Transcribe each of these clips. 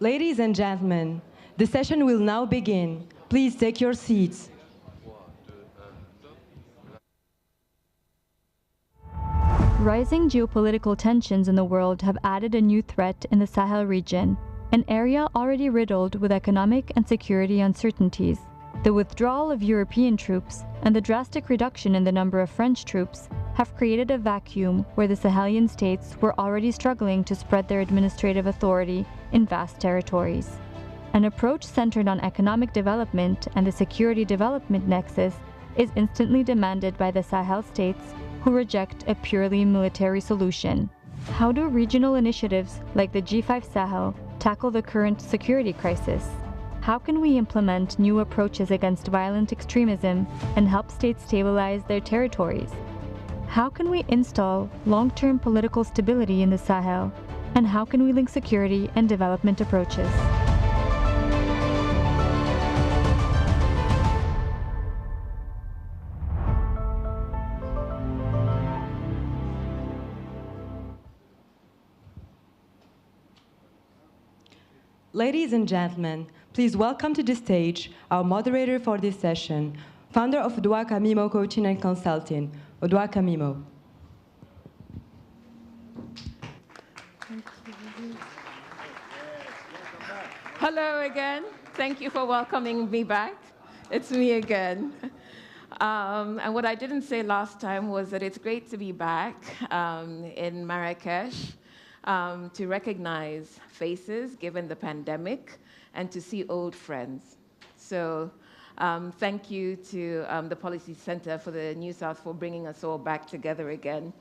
Ladies and gentlemen, the session will now begin. Please take your seats. Rising geopolitical tensions in the world have added a new threat in the Sahel region, an area already riddled with economic and security uncertainties. The withdrawal of European troops and the drastic reduction in the number of French troops have created a vacuum where the Sahelian states were already struggling to spread their administrative authority in vast territories. An approach centered on economic development and the security development nexus is instantly demanded by the Sahel states who reject a purely military solution. How do regional initiatives like the G5 Sahel tackle the current security crisis? How can we implement new approaches against violent extremism and help states stabilize their territories? How can we install long-term political stability in the Sahel? And how can we link security and development approaches? Ladies and gentlemen, please welcome to the stage our moderator for this session, founder of Odouaka Mimo Coaching and Consulting, Odouaka Mimo. Hello again. Thank you for welcoming me back. It's me again. And what I didn't say last time was that it's great to be back in Marrakesh to recognize faces given the pandemic and to see old friends. So thank you to the Policy Center for the New South for bringing us all back together again.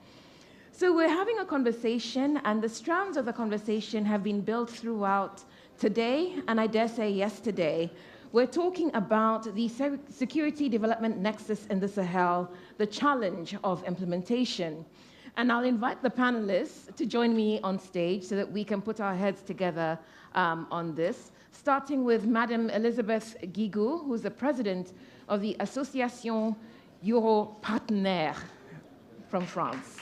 So we're having a conversation, and the strands of the conversation have been built throughout today, and I dare say yesterday. We're talking about the security development nexus in the Sahel, the challenge of implementation. And I'll invite the panelists to join me on stage so that we can put our heads together on this, starting with Madame Elisabeth Guigou, who's the president of the Association Euro-Partenaire from France.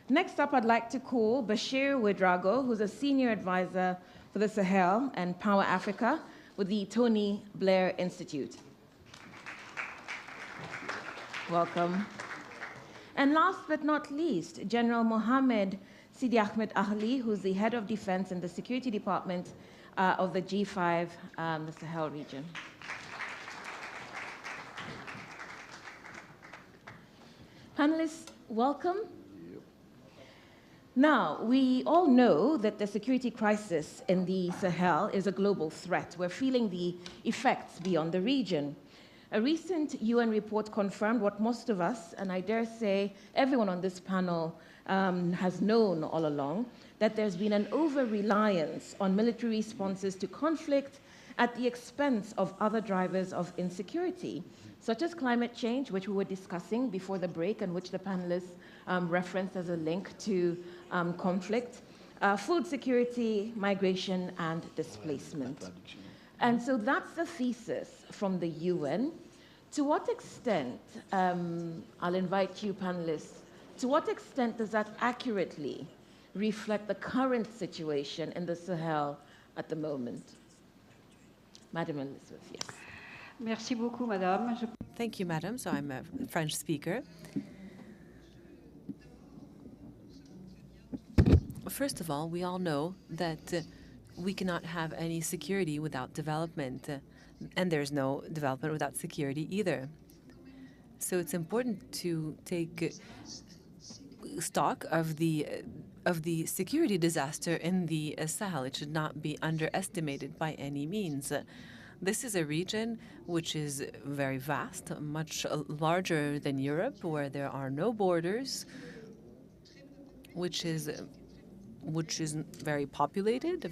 Next up, I'd like to call Bashir Ouedraogo, who's a senior advisor for the Sahel and Power Africa with the Tony Blair Institute. Welcome. And last but not least, General Mohammed Sidi Ahmed Ahli, who's the head of defense in the security department of the G5, the Sahel region. Panelists, welcome. Now, we all know that the security crisis in the Sahel is a global threat. We're feeling the effects beyond the region. A recent UN report confirmed what most of us, and I dare say everyone on this panel has known all along, that there's been an over-reliance on military responses to conflict at the expense of other drivers of insecurity, such as climate change, which we were discussing before the break and which the panelists referenced as a link to conflict, food security, migration, and displacement. And so that's the thesis from the UN. To what extent, I'll invite you panelists, to what extent does that accurately reflect the current situation in the Sahel at the moment? Madam Elisabeth, yes. Merci beaucoup, Madame. Thank you, Madam. So I'm a French speaker. First of all, we all know that we cannot have any security without development, and there's no development without security either. So it's important to take stock of the security disaster in the Sahel. It should not be underestimated by any means. This is a region which is very vast, much larger than Europe, where there are no borders, which is very populated,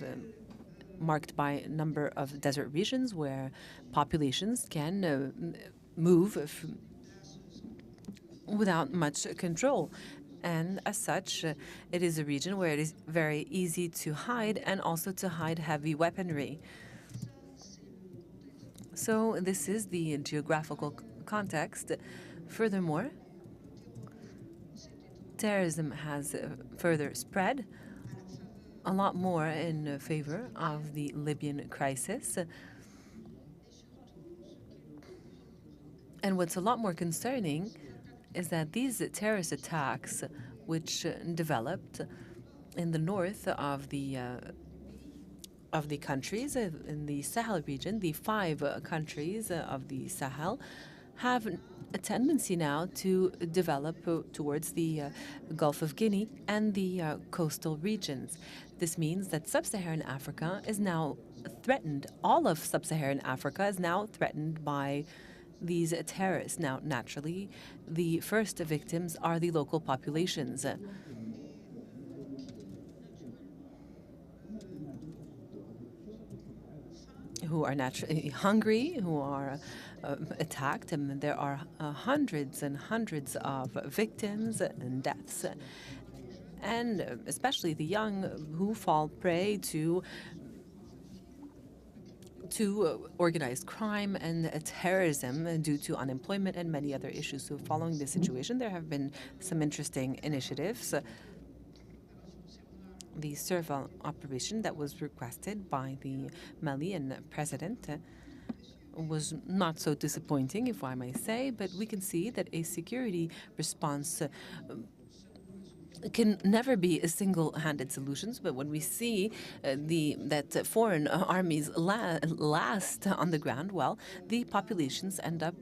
marked by a number of desert regions where populations can move without much control. And as such, it is a region where it is very easy to hide and also to hide heavy weaponry. So this is the geographical context. Furthermore, terrorism has further spread, a lot more in favor of the Libyan crisis. And what's a lot more concerning is that these terrorist attacks, which developed in the north of the countries in the Sahel region, the 5 countries of the Sahel, have a tendency now to develop towards the Gulf of Guinea and the coastal regions. This means that sub-Saharan Africa is now threatened. All of sub-Saharan Africa is now threatened by these terrorists. Now, naturally, the first victims are the local populations. Who are naturally hungry, who are attacked, and there are hundreds and hundreds of victims and deaths. And especially the young who fall prey to organized crime and terrorism due to unemployment and many other issues. So following this situation, there have been some interesting initiatives. The Serval operation that was requested by the Malian president was not so disappointing, if I may say, but we can see that a security response can never be a single-handed solutions. But when we see that foreign armies last on the ground, well, the populations end up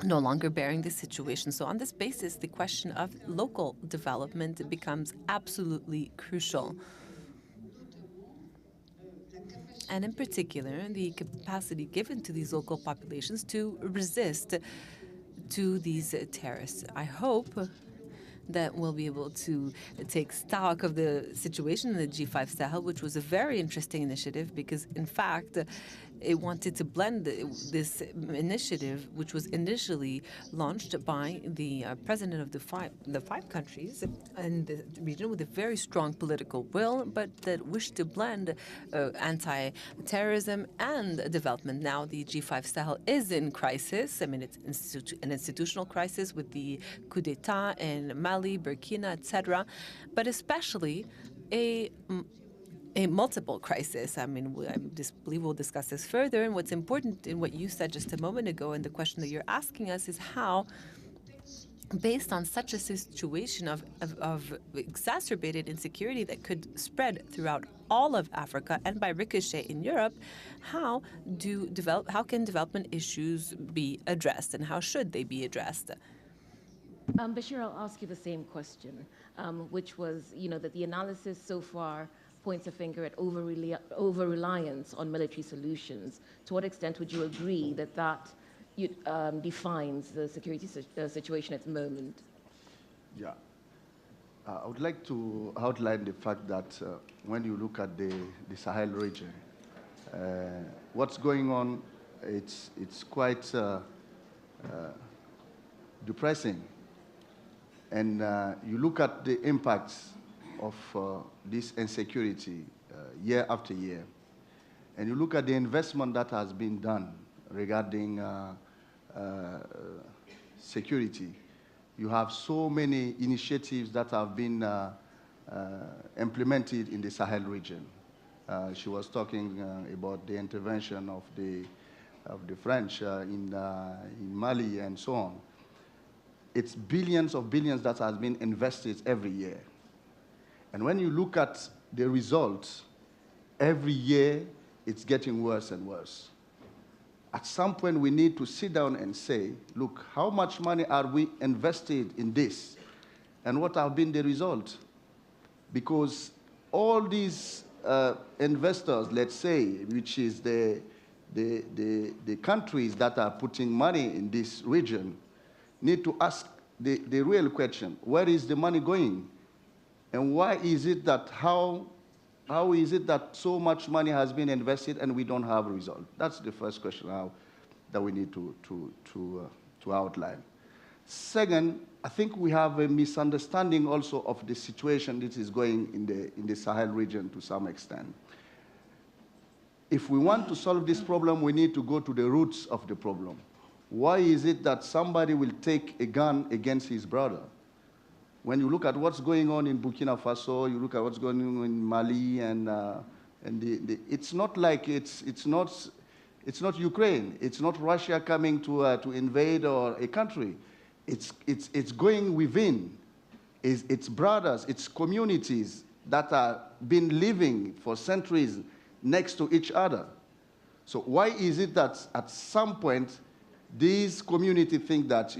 no longer bearing this situation. So on this basis, the question of local development becomes absolutely crucial. And in particular, the capacity given to these local populations to resist to these terrorists. I hope that we'll be able to take stock of the situation in the G5 Sahel, which was a very interesting initiative because, in fact, it wanted to blend this initiative, which was initially launched by the president of the five countries in the region with a very strong political will, but that wished to blend anti-terrorism and development. Now the G5 Sahel is in crisis. I mean, it's an institutional crisis with the coup d'etat in Mali, Burkina, etc., but especially a multiple crisis. I mean, I believe we'll discuss this further. And what's important in what you said just a moment ago, and the question that you're asking us, is how, based on such a situation of exacerbated insecurity that could spread throughout all of Africa and by ricochet in Europe, how can development issues be addressed, and how should they be addressed? Bashir, I'll ask you the same question, which was, that the analysis so far points a finger at over-reliance on military solutions. To what extent would you agree that defines the security situation at the moment? Yeah. I would like to outline the fact that when you look at the Sahel region, what's going on, it's quite depressing. And you look at the impacts of this insecurity year after year, and you look at the investment that has been done regarding security, you have so many initiatives that have been implemented in the Sahel region. She was talking about the intervention of the French in Mali and so on. It's billions of billions that has been invested every year. And when you look at the results, every year it's getting worse and worse. At some point, we need to sit down and say, look, how much money are we invested in this? And what have been the result? Because all these investors, let's say, which is the countries that are putting money in this region, need to ask the real question, where is the money going? And why is it that, how is it that so much money has been invested and we don't have a result? That's the first question now that we need to outline. Second, I think we have a misunderstanding also of the situation that is going in the Sahel region to some extent. If we want to solve this problem, we need to go to the roots of the problem. Why is it that somebody will take a gun against his brother? When you look at what's going on in Burkina Faso, you look at what's going on in Mali, it's not like it's not Ukraine. It's not Russia coming to invade or a country. It's going within. It's brothers, it's communities that have been living for centuries next to each other. So why is it that at some point these communities think that,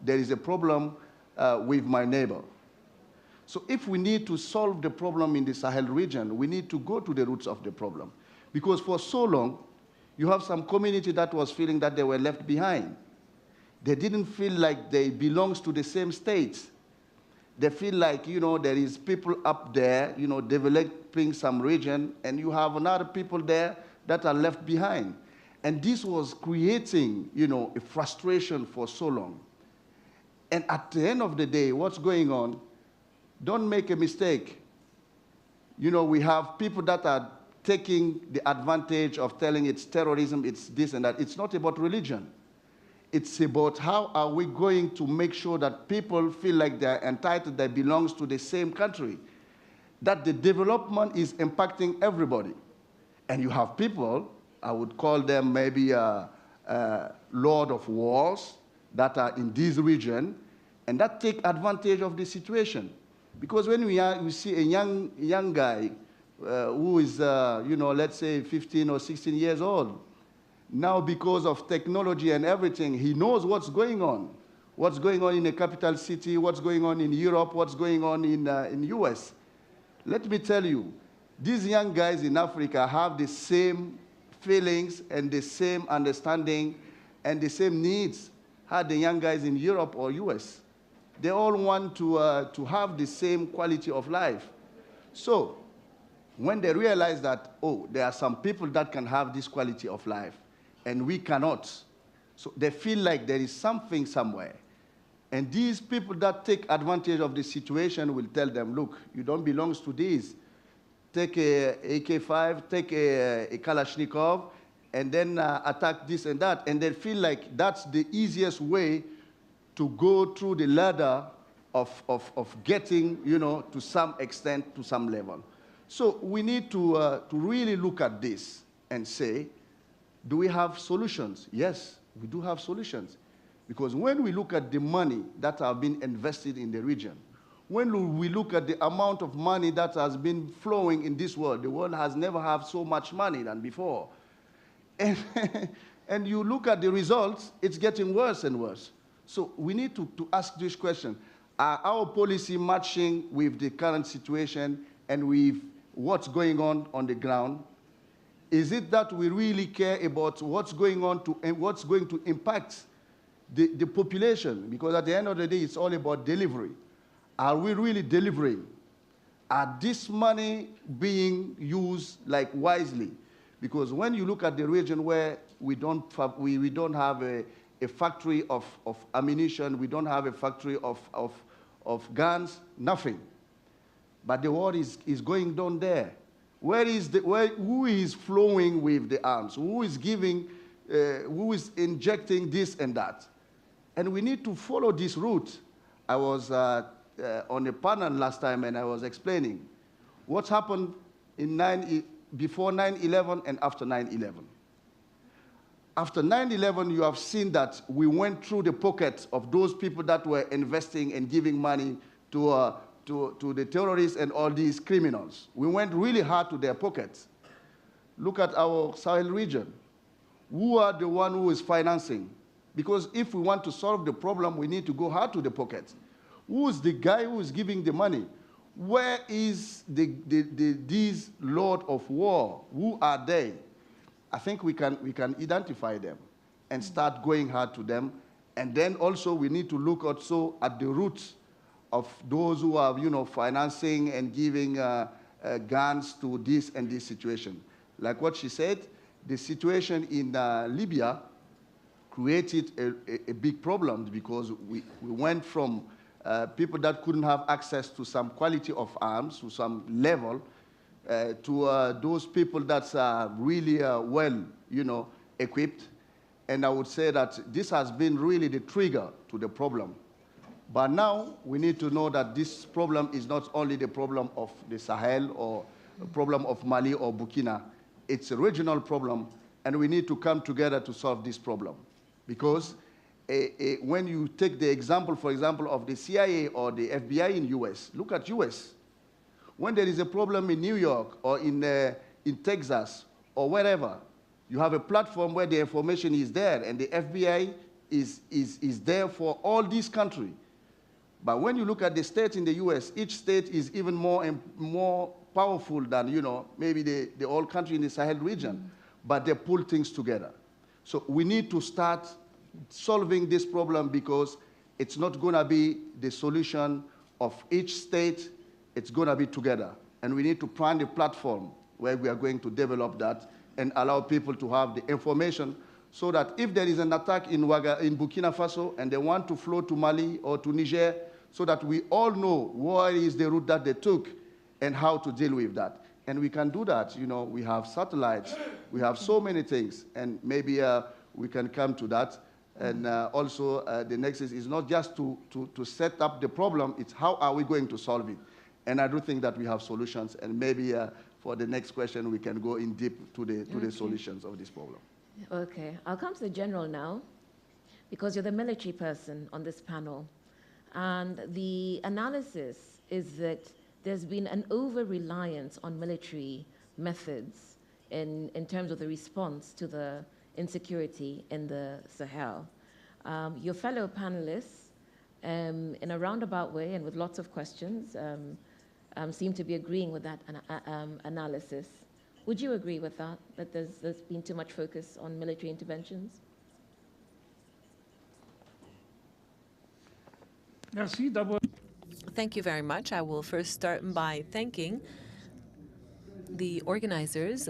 there is a problem with my neighbor? So if we need to solve the problem in the Sahel region, we need to go to the roots of the problem. Because for so long, you have some community that was feeling that they were left behind. They didn't feel like they belong to the same state. They feel like, there is people up there, developing some region, and you have another people there that are left behind. And this was creating, a frustration for so long. And at the end of the day, what's going on, don't make a mistake. We have people that are taking the advantage of telling it's terrorism, it's this and that. It's not about religion. It's about how are we going to make sure that people feel like they're entitled, they belong to the same country, that the development is impacting everybody. And you have people, I would call them maybe lord of wars, that are in this region, and that take advantage of the situation. Because when we see a young guy who is, let's say 15 or 16 years old, now because of technology and everything, he knows what's going on in a capital city, what's going on in Europe, what's going on in US. Let me tell you, these young guys in Africa have the same feelings and the same understanding and the same needs as the young guys in Europe or US. They all want to have the same quality of life. So when they realize that, there are some people that can have this quality of life, and we cannot, so they feel like there is something somewhere. And these people that take advantage of the situation will tell them, look, you don't belong to this. Take a AK-5, take a Kalashnikov, and then attack this and that. And they feel like that's the easiest way to go through the ladder of getting, to some extent, to some level. So we need to really look at this and say, do we have solutions? Yes, we do have solutions. Because when we look at the money that have been invested in the region, when we look at the amount of money that has been flowing in this world, the world has never had so much money than before. And you look at the results, it's getting worse and worse. So we need to ask this question. Are our policy matching with the current situation and with what's going on the ground? Is it that we really care about what's going on and what's going to impact the population? Because at the end of the day, it's all about delivery. Are we really delivering? Are this money being used wisely? Because when you look at the region where we don't have a factory of ammunition, we don't have a factory of guns, nothing. But the war is going down there. Who is flowing with the arms? Who is giving, who is injecting this and that? And we need to follow this route. I was on a panel last time and I was explaining what happened before 9/11 and after 9/11. After 9/11, you have seen that we went through the pockets of those people that were investing and giving money to the terrorists and all these criminals. We went really hard to their pockets. Look at our Sahel region. Who are the one who is financing? Because if we want to solve the problem, we need to go hard to the pockets. Who is the guy who is giving the money? Where is these lord of war? Who are they? I think we can identify them and start going hard to them. And then also we need to look also at the roots of those who are, financing and giving guns to this and this situation. Like what she said, the situation in Libya created a big problem because we went from people that couldn't have access to some quality of arms, to some level, to those people that are really well, equipped. And I would say that this has been really the trigger to the problem. But now we need to know that this problem is not only the problem of the Sahel or a problem of Mali or Burkina. It's a regional problem, and we need to come together to solve this problem. Because when you take the example, for example, of the CIA or the FBI in US, look at US. When there is a problem in New York or in Texas or wherever, you have a platform where the information is there, and the FBI is there for all these countries. But when you look at the states in the US, each state is even more powerful than, maybe the whole country in the Sahel region. But they pull things together. So we need to start solving this problem, because it's not going to be the solution of each state. It's going to be together. And we need to find a platform where we are going to develop that and allow people to have the information, so that if there is an attack in Burkina Faso and they want to flow to Mali or to Niger, so that we all know what is the route that they took and how to deal with that. And we can do that. We have satellites. We have so many things. And maybe we can come to that. And also, the next is not just to set up the problem, it's how are we going to solve it. And I do think that we have solutions. And maybe for the next question, we can go in deep to the solutions of this problem. Okay, I'll come to the general now, because you're the military person on this panel. And the analysis is that there's been an over-reliance on military methods in terms of the response to the insecurity in the Sahel. Your fellow panelists, in a roundabout way and with lots of questions, seem to be agreeing with that analysis. Would you agree with that, that there's been too much focus on military interventions? Thank you very much. I will first start by thanking the organizers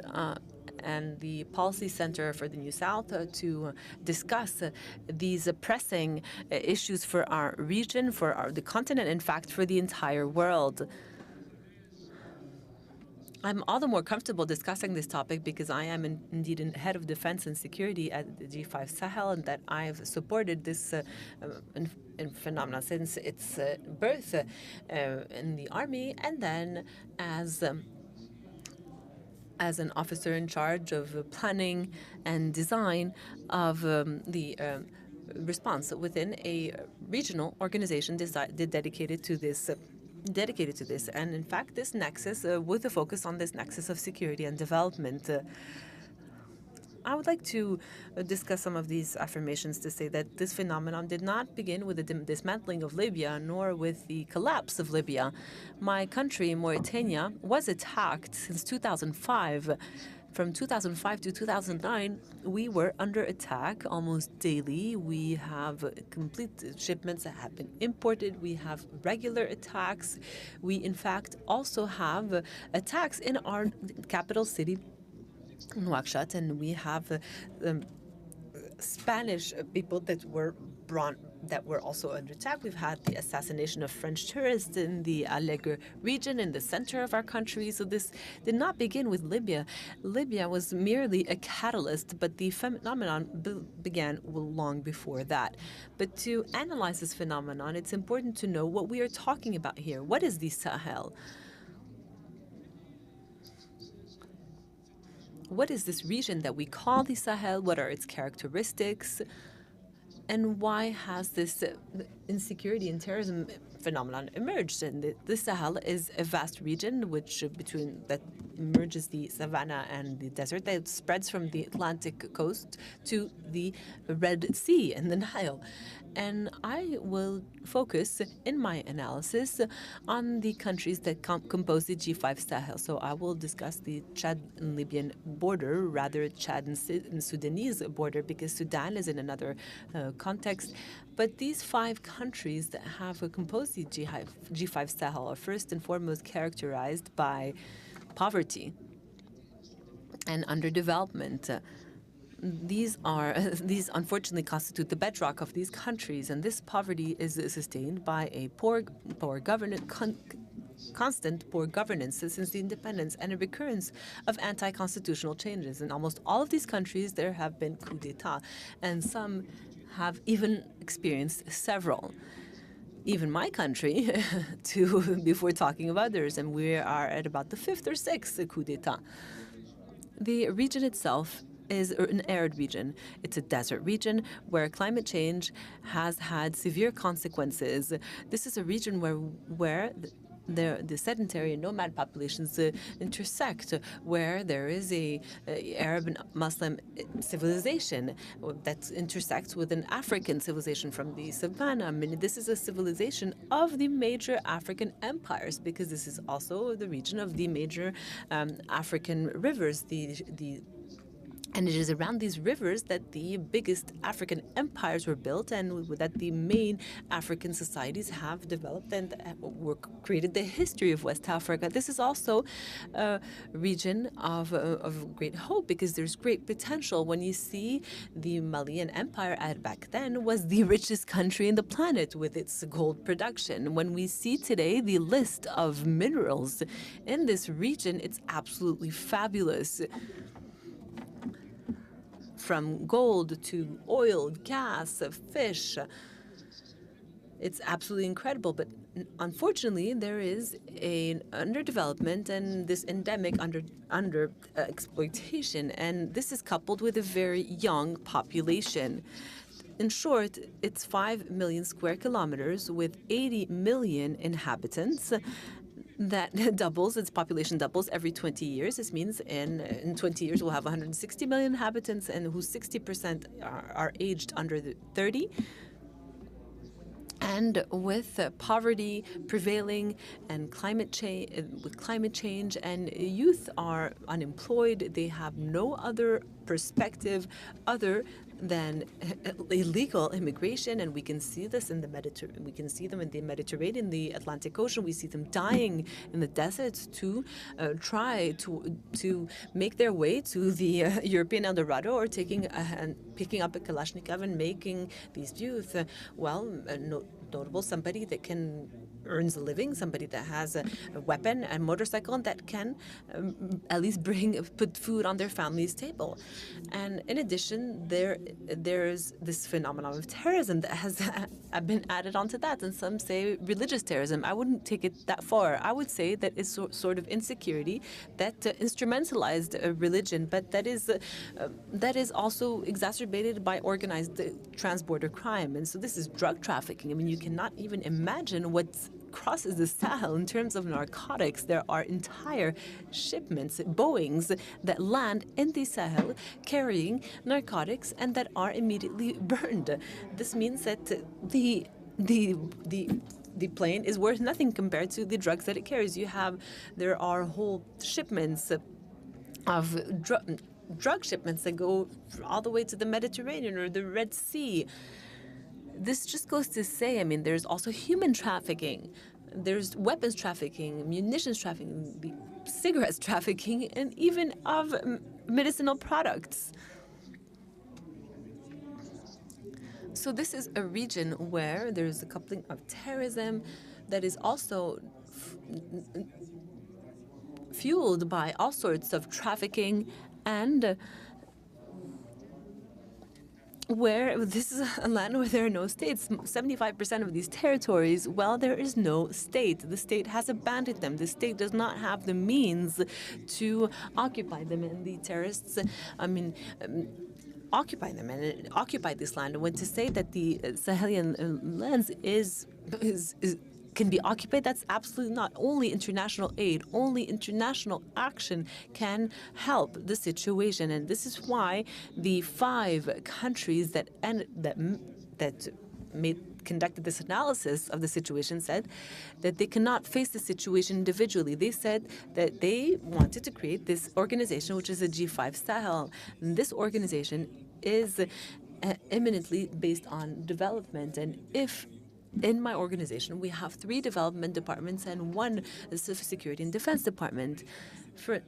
and the Policy Center for the New South to discuss these pressing issues for our region, for the continent, in fact, for the entire world. I'm all the more comfortable discussing this topic because I am indeed head of defense and security at the G5 Sahel, and that I've supported this phenomenon since its birth in the army, and then as an officer in charge of planning and design of the response within a regional organization dedicated to this. And in fact, this nexus, with a focus on this nexus of security and development, I would like to discuss some of these affirmations to say that this phenomenon did not begin with the dismantling of Libya, nor with the collapse of Libya. My country, Mauritania, was attacked since 2005. From 2005 to 2009, we were under attack almost daily. We have complete shipments that have been imported. We have regular attacks. We, in fact, also have attacks in our capital city, Nouakchott, and we have Spanish people that were also under attack. We've had the assassination of French tourists in the Allegre region in the center of our country. So this did not begin with Libya. Libya was merely a catalyst, but the phenomenon began long before that. But to analyze this phenomenon, it's important to know what we are talking about here. What is the Sahel? What is this region that we call the Sahel? What are its characteristics? And why has this insecurity and terrorism phenomenon emerged? And the Sahel is a vast region that merges the savanna and the desert, that spreads from the Atlantic coast to the Red Sea and the Nile. And I will focus in my analysis on the countries that compose the G5 Sahel. So I will discuss the Chad and Libyan border, rather Chad and Sudanese border, because Sudan is in another context. But these 5 countries that have composed the G5 Sahel are first and foremost characterized by poverty and underdevelopment. These unfortunately constitute the bedrock of these countries, and this poverty is sustained by a constant poor governance since the independence and a recurrence of anti-constitutional changes. In almost all of these countries, there have been coups d'etat, and some have even experienced several. even my country, before talking of others, and we are at about the 5th or 6th coup d'etat. The region itself is an arid region. It's a desert region where climate change has had severe consequences. This is a region where the sedentary and nomad populations intersect, where there is a Arab and Muslim civilization that intersects with an African civilization from the savannah. I mean, this is a civilization of the major African empires, because this is also the region of the major African rivers, and it is around these rivers that the biggest African empires were built, and that the main African societies have developed and created the history of West Africa. This is also a region of great hope, because there's great potential. When you see the Malian Empire back then was the richest country in the planet with its gold production. When we see today the list of minerals in this region, it's absolutely fabulous. From gold to oil, gas, fish. It's absolutely incredible, but unfortunately there is an underdevelopment and this endemic under exploitation, and this is coupled with a very young population. In short, it's 5 million square kilometers with 80 million inhabitants. That doubles, its population doubles every 20 years. This means in 20 years we'll have 160 million inhabitants, and whose 60% are aged under 30. And with poverty prevailing and climate change, and youth are unemployed, they have no other perspective other than illegal immigration, and we can see this in the Mediterranean. We can see them in the Mediterranean, the Atlantic Ocean. We see them dying in the deserts to try to make their way to the European El-Dorado, or picking up a Kalashnikov and making these youth notable, somebody that earns a living, somebody that has a weapon and motorcycle, and that can at least put food on their family's table. And in addition, there's this phenomenon of terrorism that has been added onto that, and some say religious terrorism. I wouldn't take it that far. I would say that it's sort of insecurity that instrumentalized religion, but that is also exacerbated by organized transborder crime. And so this is drug trafficking. I mean, you cannot even imagine what crosses the Sahel in terms of narcotics. There are entire shipments, Boeings, that land in the Sahel carrying narcotics and that are immediately burned. This means that the plane is worth nothing compared to the drugs that it carries. There are whole shipments of drug shipments that go all the way to the Mediterranean or the Red Sea. This just goes to say, I mean, there's also human trafficking. There's weapons trafficking, munitions trafficking, cigarettes trafficking, and even of medicinal products. So this is a region where there's a coupling of terrorism that is also fueled by all sorts of trafficking, and where this is a land where there are no states. 75% of these territories, well, there is no state. The state has abandoned them. The state does not have the means to occupy them, and the terrorists, occupy them and occupy this land. And when to say that the Sahelian lands can be occupied, that's absolutely not. Only international aid, only international action can help the situation. And this is why the 5 countries that conducted this analysis of the situation said that they cannot face the situation individually. They said that they wanted to create this organization, which is a G5 Sahel. And this organization is eminently based on development. And if in my organization, we have 3 development departments and 1 security and defense department.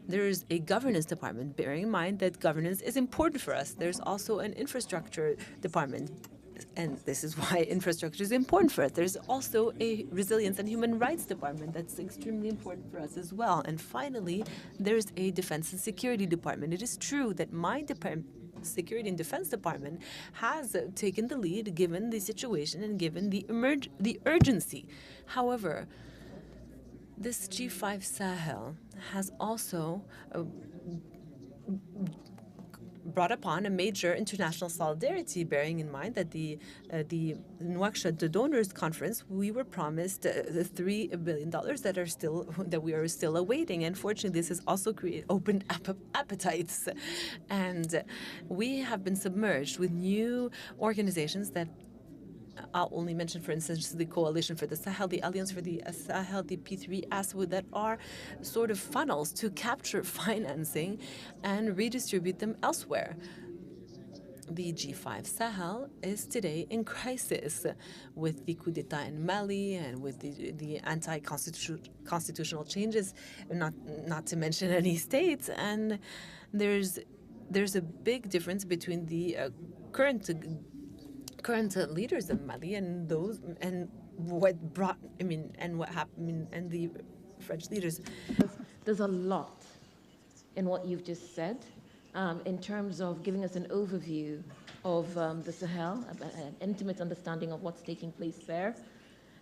There's a governance department, bearing in mind that governance is important for us. There's also an infrastructure department, and this is why infrastructure is important for us. There's also a resilience and human rights department that's extremely important for us as well. And finally, there's a defense and security department. It is true that my Security and Defense Department has taken the lead given the situation and given the urgency. However, this G5 Sahel has also brought upon a major international solidarity, bearing in mind that the Nouakchott Donors Conference, we were promised the $3 billion that we are still awaiting. Unfortunately, this has also opened appetites, and we have been submerged with new organizations that I'll only mention, for instance, the Coalition for the Sahel, the Alliance for the Sahel, the P3ASWO, that are sort of funnels to capture financing and redistribute them elsewhere. The G5 Sahel is today in crisis with the coup d'etat in Mali and with the anti-constitutional changes, not to mention any states. And there's a big difference between the current leaders of Mali and those and what happened and the French leaders. There's a lot in what you've just said in terms of giving us an overview of the Sahel, an intimate understanding of what's taking place there.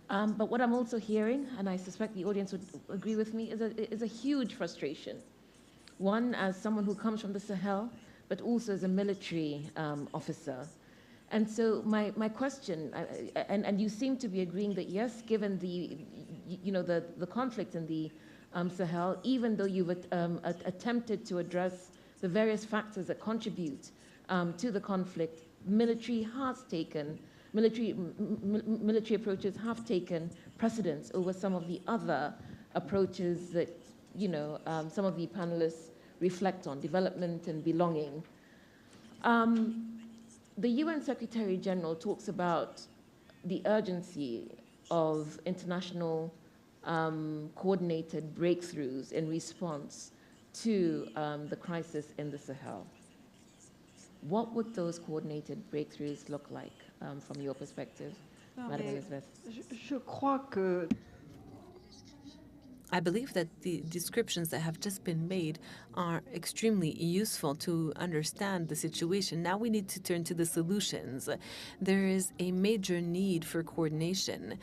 But what I'm also hearing, and I suspect the audience would agree with me, is a huge frustration. One, as someone who comes from the Sahel, but also as a military officer. And so my question, and you seem to be agreeing that yes, given the conflict in the Sahel, even though you've attempted to address the various factors that contribute to the conflict, military approaches have taken precedence over some of the other approaches that some of the panelists reflect on, development and belonging. The UN Secretary General talks about the urgency of international coordinated breakthroughs in response to the crisis in the Sahel. What would those coordinated breakthroughs look like from your perspective, Madam Elizabeth? Je crois que I believe that the descriptions that have just been made are extremely useful to understand the situation. Now we need to turn to the solutions. There is a major need for coordination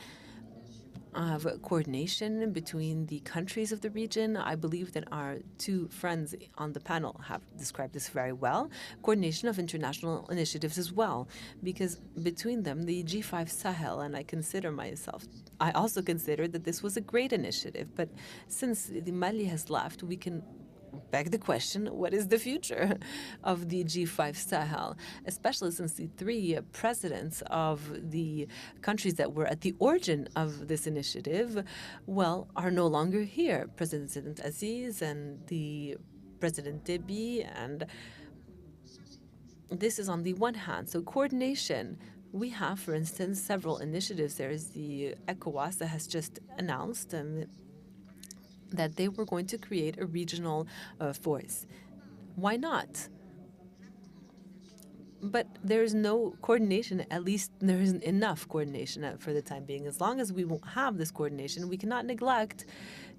between the countries of the region. I believe that our two friends on the panel have described this very well. Coordination of international initiatives as well, because between them, the G5 Sahel, and I also consider that this was a great initiative, but since the Mali has left, we can beg the question, what is the future of the G5 Sahel, especially since the three presidents of the countries that were at the origin of this initiative, are no longer here. President Aziz and the President Déby, and this is on the one hand. So coordination. We have, for instance, several initiatives. There is the ECOWAS that has just announced that they were going to create a regional force. Why not? But there is no coordination, at least there isn't enough coordination for the time being. As long as we won't have this coordination, we cannot neglect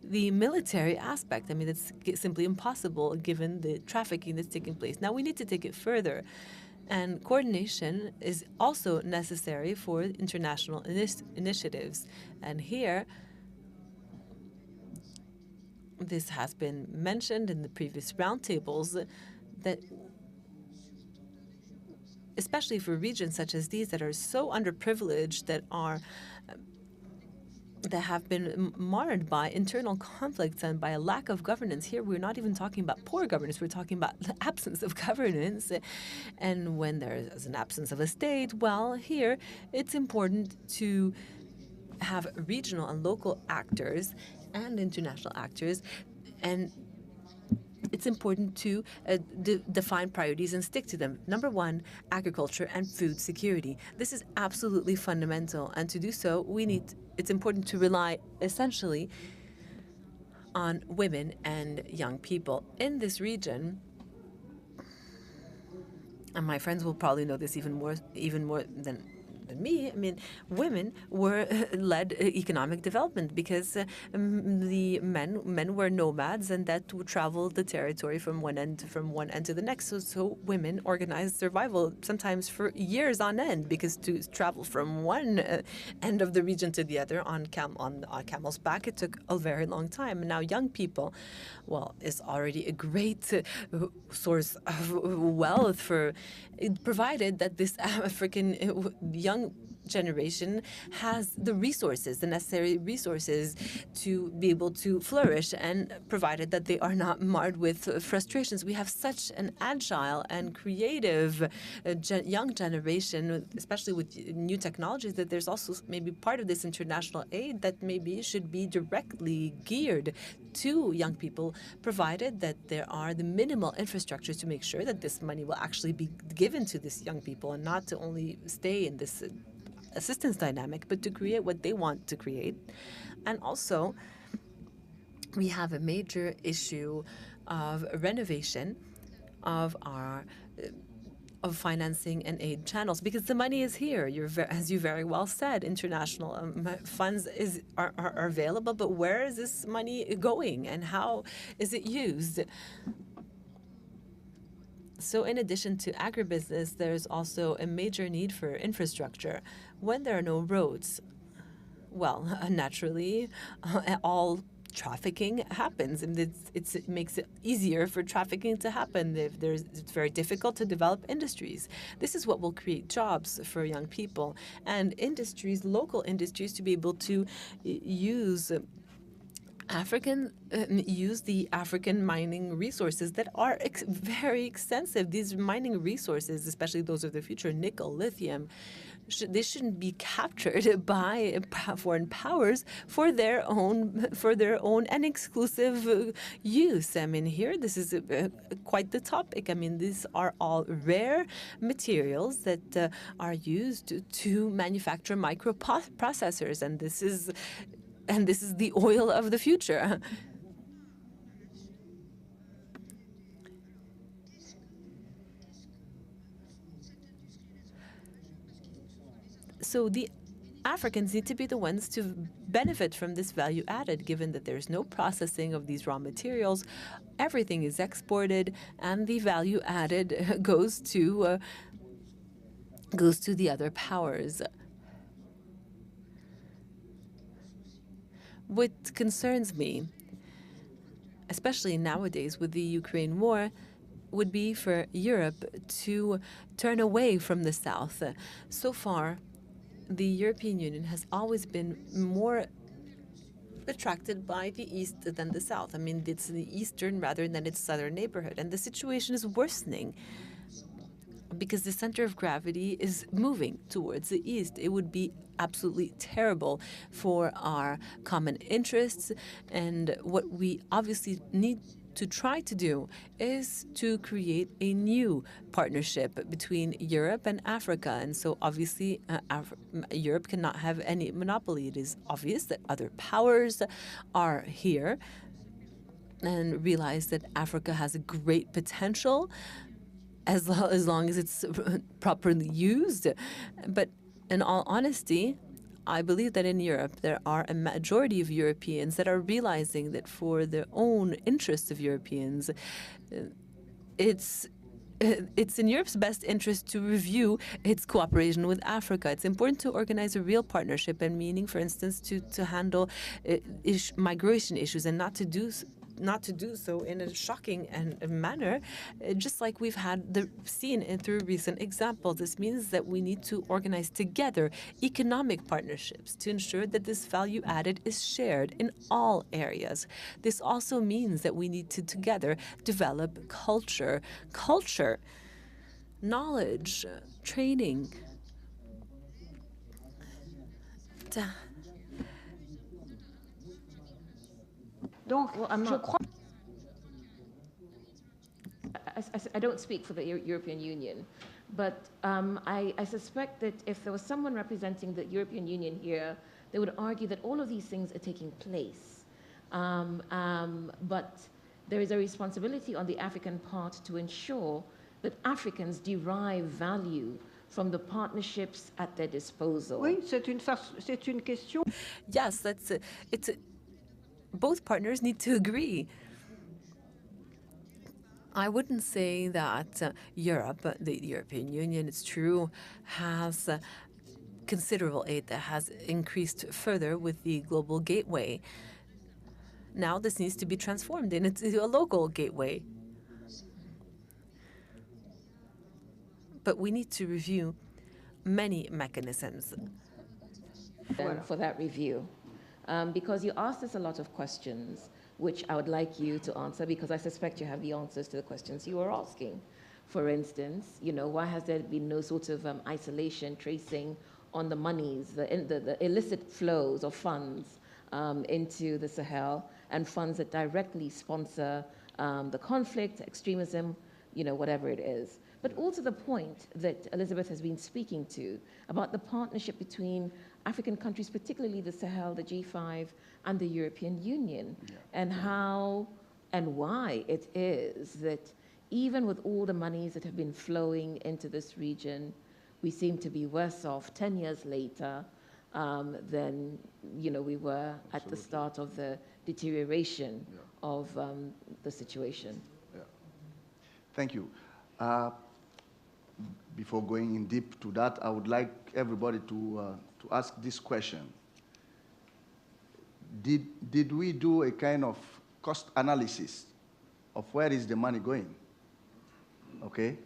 the military aspect. I mean, it's simply impossible given the trafficking that's taking place. Now we need to take it further. And coordination is also necessary for international initiatives. And here, this has been mentioned in the previous roundtables, that especially for regions such as these that are so underprivileged, that have been marred by internal conflicts and by a lack of governance. Here, we're not even talking about poor governance. We're talking about the absence of governance. And when there is an absence of a state, here, it's important to have regional and local actors and international actors, and it's important to define priorities and stick to them. Number one, agriculture and food security. This is absolutely fundamental, and to do so, it's important to rely essentially on women and young people in this region. And my friends will probably know this even more than than me, I mean, women were led economic development because the men were nomads and that would travel the territory from one end to the next. So women organized survival sometimes for years on end, because to travel from one end of the region to the other on camel's back, it took a very long time. And now young people, well, is already a great source of wealth for, provided that this African young generation has the resources, the necessary resources to be able to flourish, and provided that they are not marred with frustrations. We have such an agile and creative young generation, especially with new technologies, that there's also maybe part of this international aid that maybe should be directly geared to young people, provided that there are the minimal infrastructures to make sure that this money will actually be given to these young people and not to only stay in this assistance dynamic, but to create what they want to create. And also, we have a major issue of renovation of our financing and aid channels, because the money is here. As you very well said, international funds are available, but where is this money going and how is it used? So in addition to agribusiness, there's also a major need for infrastructure. When there are no roads, well, naturally, all trafficking happens, and it makes it easier for trafficking to happen. It's very difficult to develop industries. This is what will create jobs for young people and industries, local industries, to be able to use the African mining resources that are very extensive. These mining resources, especially those of the future, nickel, lithium, they shouldn't be captured by foreign powers for their own and exclusive use. I mean, here, this is quite the topic. I mean, these are all rare materials that are used to manufacture microprocessors, and this is the oil of the future. So the Africans need to be the ones to benefit from this value added, given that there's no processing of these raw materials. Everything is exported, and the value added goes to the other powers. What concerns me, especially nowadays with the Ukraine war, would be for Europe to turn away from the South. So far, the European Union has always been more attracted by the East than the South. I mean, it's the Eastern rather than its Southern neighborhood, and the situation is worsening because the center of gravity is moving towards the East. It would be absolutely terrible for our common interests, and what we obviously need to try to do is to create a new partnership between Europe and Africa. And so obviously Europe cannot have any monopoly. It is obvious that other powers are here and realize that Africa has a great potential as long as it's properly used. But in all honesty, I believe that in Europe there are a majority of Europeans that are realizing that for their own interests of Europeans, it's in Europe's best interest to review its cooperation with Africa. It's important to organize a real partnership and meaning, for instance, to handle migration issues, and not to do so in a shocking manner, just like we've had seen through recent examples. This means that we need to organize together economic partnerships to ensure that this value added is shared in all areas. This also means that we need to together develop culture, knowledge, training. Donc, I don't speak for the European Union, but I suspect that if there was someone representing the European Union here, they would argue that all of these things are taking place. But there is a responsibility on the African part to ensure that Africans derive value from the partnerships at their disposal? Oui, c'est une question. Yes, both partners need to agree. I wouldn't say that Europe, the European Union, it's true, has considerable aid that has increased further with the global gateway. Now this needs to be transformed into a local gateway. But we need to review many mechanisms. For that review. Because you asked us a lot of questions, which I would like you to answer, because I suspect you have the answers to the questions you were asking. For instance, why has there been no sort of isolation, tracing on the monies, the illicit flows of funds into the Sahel, and funds that directly sponsor the conflict, extremism, whatever it is. But also the point that Elizabeth has been speaking to about the partnership between African countries, particularly the Sahel, the G5, and the European Union, and how and why it is that even with all the monies that have been flowing into this region, we seem to be worse off 10 years later than we were at the start of the deterioration of the situation. Yeah. Thank you. Before going in deep to that, I would like everybody to ask this question. Did we do a kind of cost analysis of where is the money going? Okay?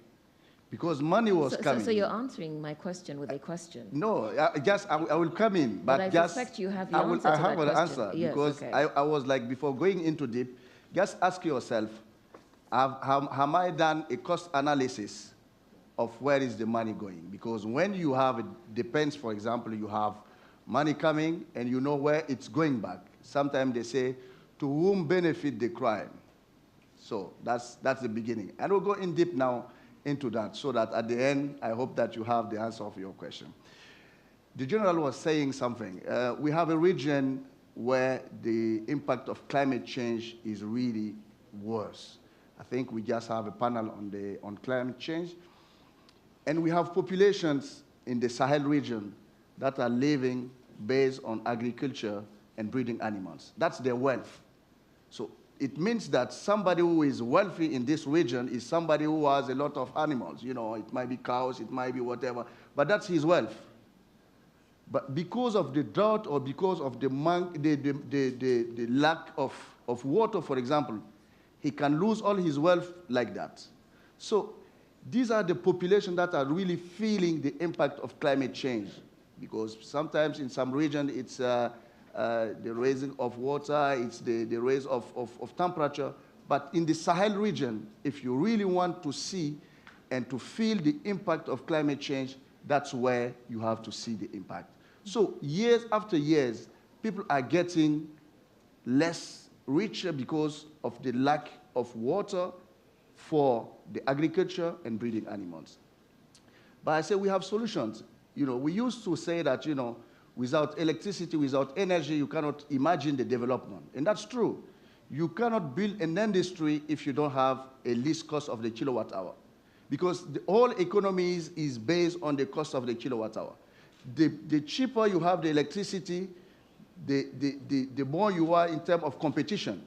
Because money was coming. So you're answering my question with a question? No, I will come in, but I just suspect you have the answer to that question. I have an answer, yes, because okay. I was like, before going into deep, just ask yourself, have I done a cost analysis of where is the money going? Because when you have, it depends, for example, you have money coming and you know where it's going back. Sometimes they say, to whom benefit the crime? So that's the beginning. And we'll go in deep now into that, so that at the end, I hope that you have the answer of your question. The general was saying something. We have a region where the impact of climate change is really worse. I think we just have a panel on climate change. And we have populations in the Sahel region that are living based on agriculture and breeding animals. That's their wealth. So it means that somebody who is wealthy in this region is somebody who has a lot of animals. It might be cows, it might be whatever, but that's his wealth. But because of the drought or because of the lack of water, for example, he can lose all his wealth like that. So these are the population that are really feeling the impact of climate change, because sometimes in some region it's the raising of water, it's the raise of temperature. But in the Sahel region, if you really want to see and to feel the impact of climate change, that's where you have to see the impact. So years after years, people are getting less richer because of the lack of water for the agriculture and breeding animals. But I say we have solutions. We used to say that, without electricity, without energy, you cannot imagine the development. And that's true. You cannot build an industry if you don't have a least cost of the kilowatt hour. Because the whole economy is based on the cost of the kilowatt hour. The cheaper you have the electricity, the more you are in terms of competition.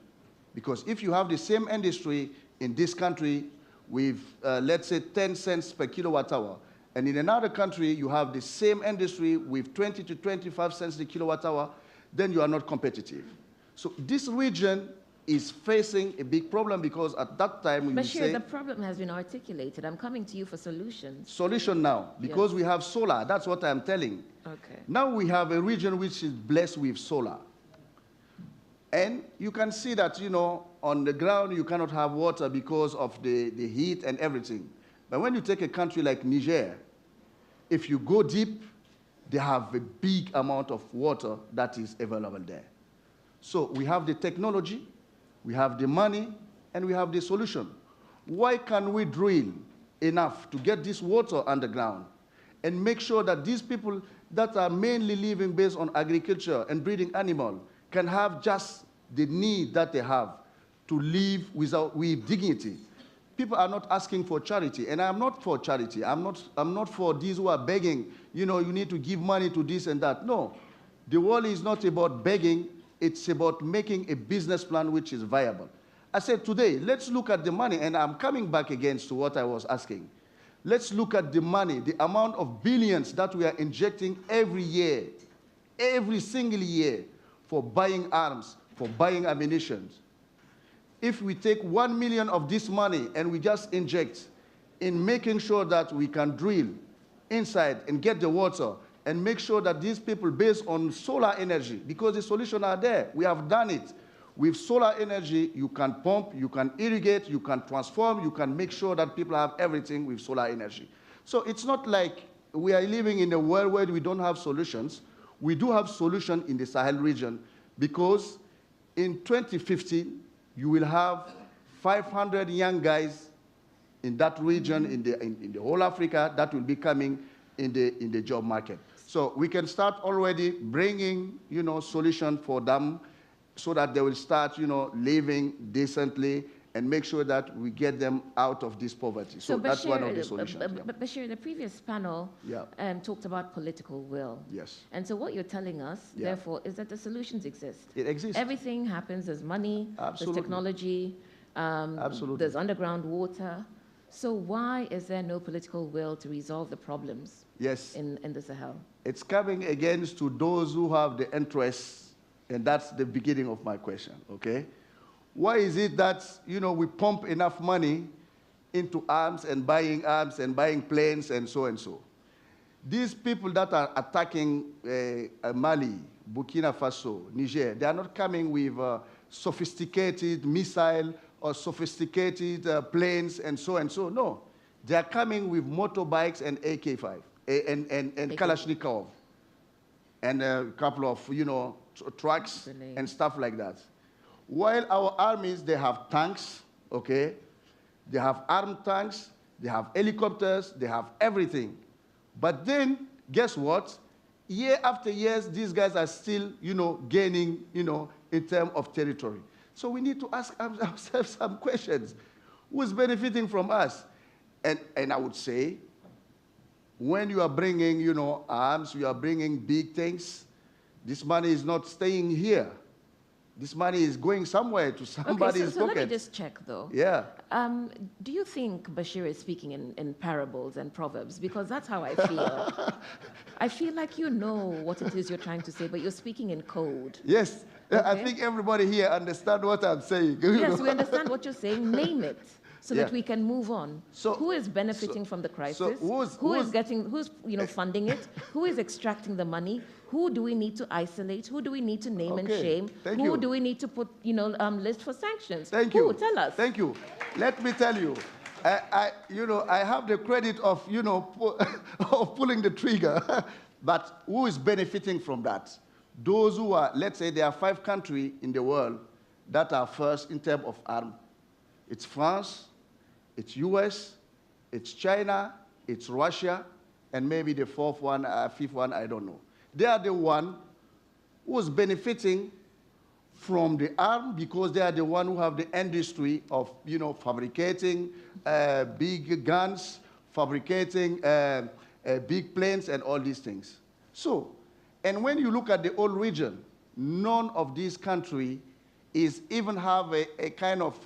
Because if you have the same industry in this country with, let's say, 10 cents per kilowatt hour, and in another country you have the same industry with 20 to 25 cents the kilowatt hour, then you are not competitive. So this region is facing a big problem, because at that time when Bashir, the problem has been articulated. I'm coming to you for solutions. Solution now, because yes. we have solar. That's what I'm telling. Okay. Now we have a region which is blessed with solar. And you can see that, on the ground you cannot have water because of the heat and everything. But when you take a country like Niger, if you go deep, they have a big amount of water that is available there. So we have the technology, we have the money, and we have the solution. Why can't we drill enough to get this water underground and make sure that these people that are mainly living based on agriculture and breeding animals can have just the need that they have to live with dignity? people are not asking for charity, and I'm not for charity. I'm not for these who are begging, you know, you need to give money to this and that. No, the world is not about begging. It's about making a business plan which is viable. I said today, let's look at the money, and I'm coming back again to what I was asking. Let's look at the money, the amount of billions that we are injecting every year, every single year, for buying arms, for buying ammunition. If we take 1 million of this money and we just inject in making sure that we can drill inside and get the water and make sure that these people, based on solar energy, because the solutions are there, we have done it. With solar energy, you can pump, you can irrigate, you can transform, you can make sure that people have everything with solar energy. So it's not like we are living in a world where we don't have solutions. We do have solutions in the Sahel region, because in 2015, you will have 500 young guys in that region, in the whole Africa, that will be coming in the job market. So we can start already bringing, you know, solution for them, so that they will start, you know, living decently and make sure that we get them out of this poverty. So that's one of the solutions. But Bashir, the previous panel talked about political will. Yes. And so what you're telling us, therefore, is that the solutions exist. It exists. Everything happens. There's money, Absolutely. there's technology, Absolutely. there's underground water. So why is there no political will to resolve the problems in the Sahel? It's coming against to those who have the interests. And that's the beginning of my question, okay? Why is it that, you know, we pump enough money into arms and buying planes and so and so? These people that are attacking Mali, Burkina Faso, Niger, they are not coming with sophisticated missile or sophisticated planes and so and so. No, they are coming with motorbikes and AK-5 and Kalashnikov and a couple of, you know, trucks and stuff like that. While our armies, they have tanks, okay? They have armed tanks, they have helicopters, they have everything. But then, guess what? Year after year, these guys are still, you know, gaining, you know, in terms of territory. So we need to ask ourselves some questions. Who's benefiting from us? And I would say, when you are bringing, you know, arms, you are bringing big things, this money is not staying here. This money is going somewhere to somebody's so pocket. let me just check, though. Yeah. Do you think Bashir is speaking in parables and proverbs? Because that's how I feel. I feel like you know what it is you're trying to say, but you're speaking in code. Yes. Okay. I think everybody here understands what I'm saying. Yes, we understand what you're saying. Name it, so that we can move on. So, who is benefiting from the crisis? So who's funding it? Who is extracting the money? Who do we need to isolate? Who do we need to name and shame? Who do we need to put, you know, list for sanctions? Who? Tell us. Thank you. Let me tell you. I have the credit of, you know, of pulling the trigger, but who is benefiting from that? Those who are, let's say there are 5 countries in the world that are first in terms of arms. It's France, it's US, it's China, it's Russia, and maybe the 4th one, 5th one, I don't know. They are the one who's benefiting from the arm, because they are the one who have the industry of, you know, fabricating big guns, fabricating big planes and all these things. So, and when you look at the whole region, none of these countries is even have a kind of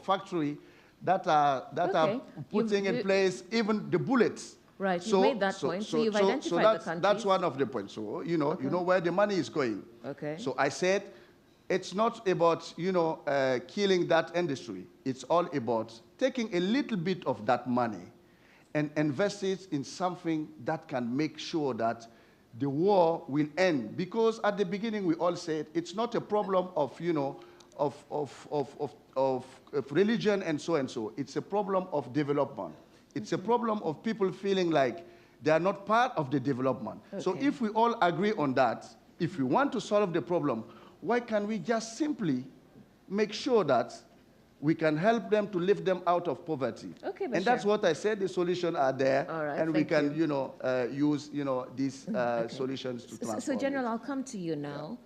factory that are putting in place even the bullets. Right, you made that point, so you've identified the countries. That's one of the points. So, you know, you know where the money is going. Okay. So I said, it's not about, you know, killing that industry. It's all about taking a little bit of that money and invest it in something that can make sure that the war will end. Because at the beginning, we all said, it's not a problem of, you know, of religion and so. It's a problem of development. It's a problem of people feeling like they are not part of the development. Okay. So if we all agree on that, if we want to solve the problem, why can't we just simply make sure that we can help them to lift them out of poverty? Okay, and that's what I said, the solutions are there, all right, and we can, you know, use, you know, these solutions to transform. So General, I'll come to you now,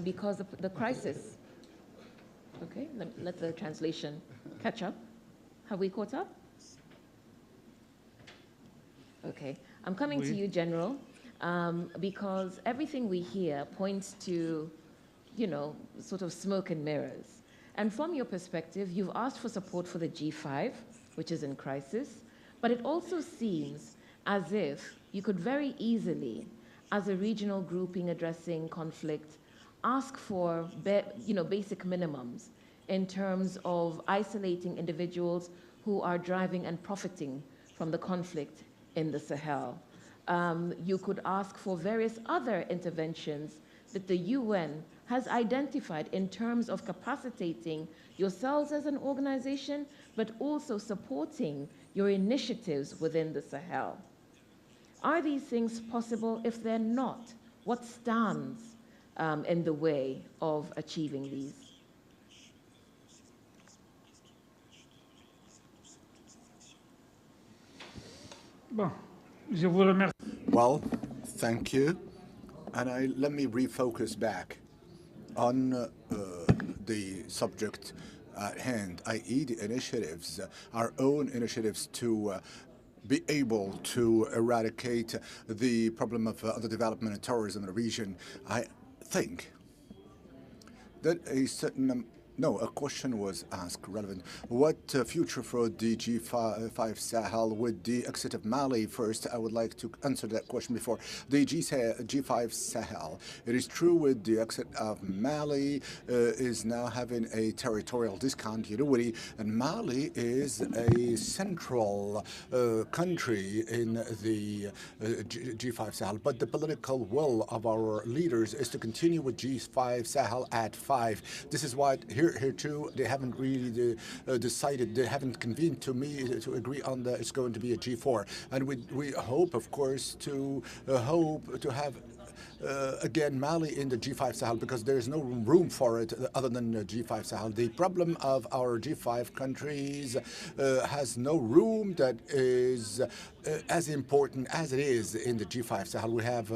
because the crisis, okay, let the translation catch up, Have we caught up? Okay. I'm coming to you, General, because everything we hear points to, you know, sort of smoke and mirrors. And from your perspective, you've asked for support for the G5, which is in crisis, but it also seems as if you could very easily, as a regional grouping addressing conflict, ask for basic minimums in terms of isolating individuals who are driving and profiting from the conflict in the Sahel. You could ask for various other interventions that the UN has identified in terms of capacitating yourselves as an organization, but also supporting your initiatives within the Sahel. Are these things possible? If they're not, what stands in the way of achieving these? Well, thank you. And let me refocus back on the subject at hand, i.e. the initiatives, our own initiatives to be able to eradicate the problem of underdevelopment and terrorism in the region. I think that a question was asked relevant. What future for the G5 Sahel with the exit of Mali? First, I would like to answer that question before. The G5 Sahel, it is true with the exit of Mali is now having a territorial discontinuity, and Mali is a central country in the G5 Sahel. But the political will of our leaders is to continue with G5 Sahel at 5. This is why here too, they haven't really decided, they haven't convened to me to agree on that it's going to be a G4. And we hope, of course, to have again, Mali in the G5 Sahel, because there is no room for it other than the G5 Sahel. The problem of our G5 countries has no room that is as important as it is in the G5 Sahel. We have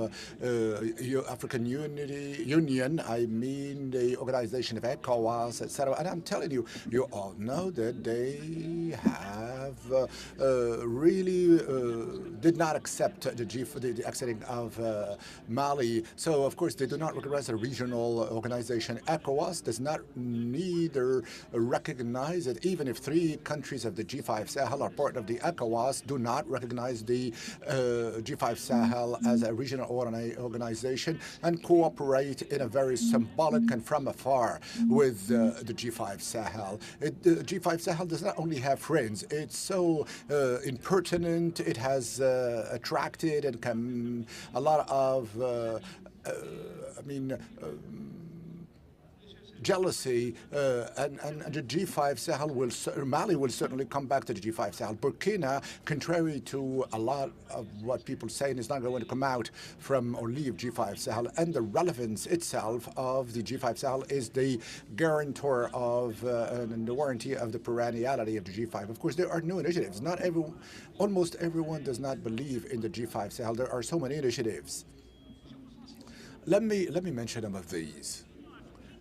African Union, I mean the organization of ECOWAS, etc. And I'm telling you, you all know that they have really did not accept the exiting of Mali. So, of course, they do not recognize a regional organization. ECOWAS does not neither recognize it, even if 3 countries of the G5 Sahel are part of the ECOWAS, do not recognize the G5 Sahel as a regional organization and cooperate in a very symbolic and from afar with the G5 Sahel. The G5 Sahel does not only have friends, it's so impertinent, it has attracted and a lot of jealousy, and the G5 Sahel Mali will certainly come back to the G5 Sahel. Burkina, contrary to a lot of what people say, is not going to come out from or leave G5 Sahel. And the relevance itself of the G5 Sahel is the guarantor of and the warranty of the perenniality of the G5. Of course, there are new initiatives. Almost everyone does not believe in the G5 Sahel. There are so many initiatives. Let me mention some of these.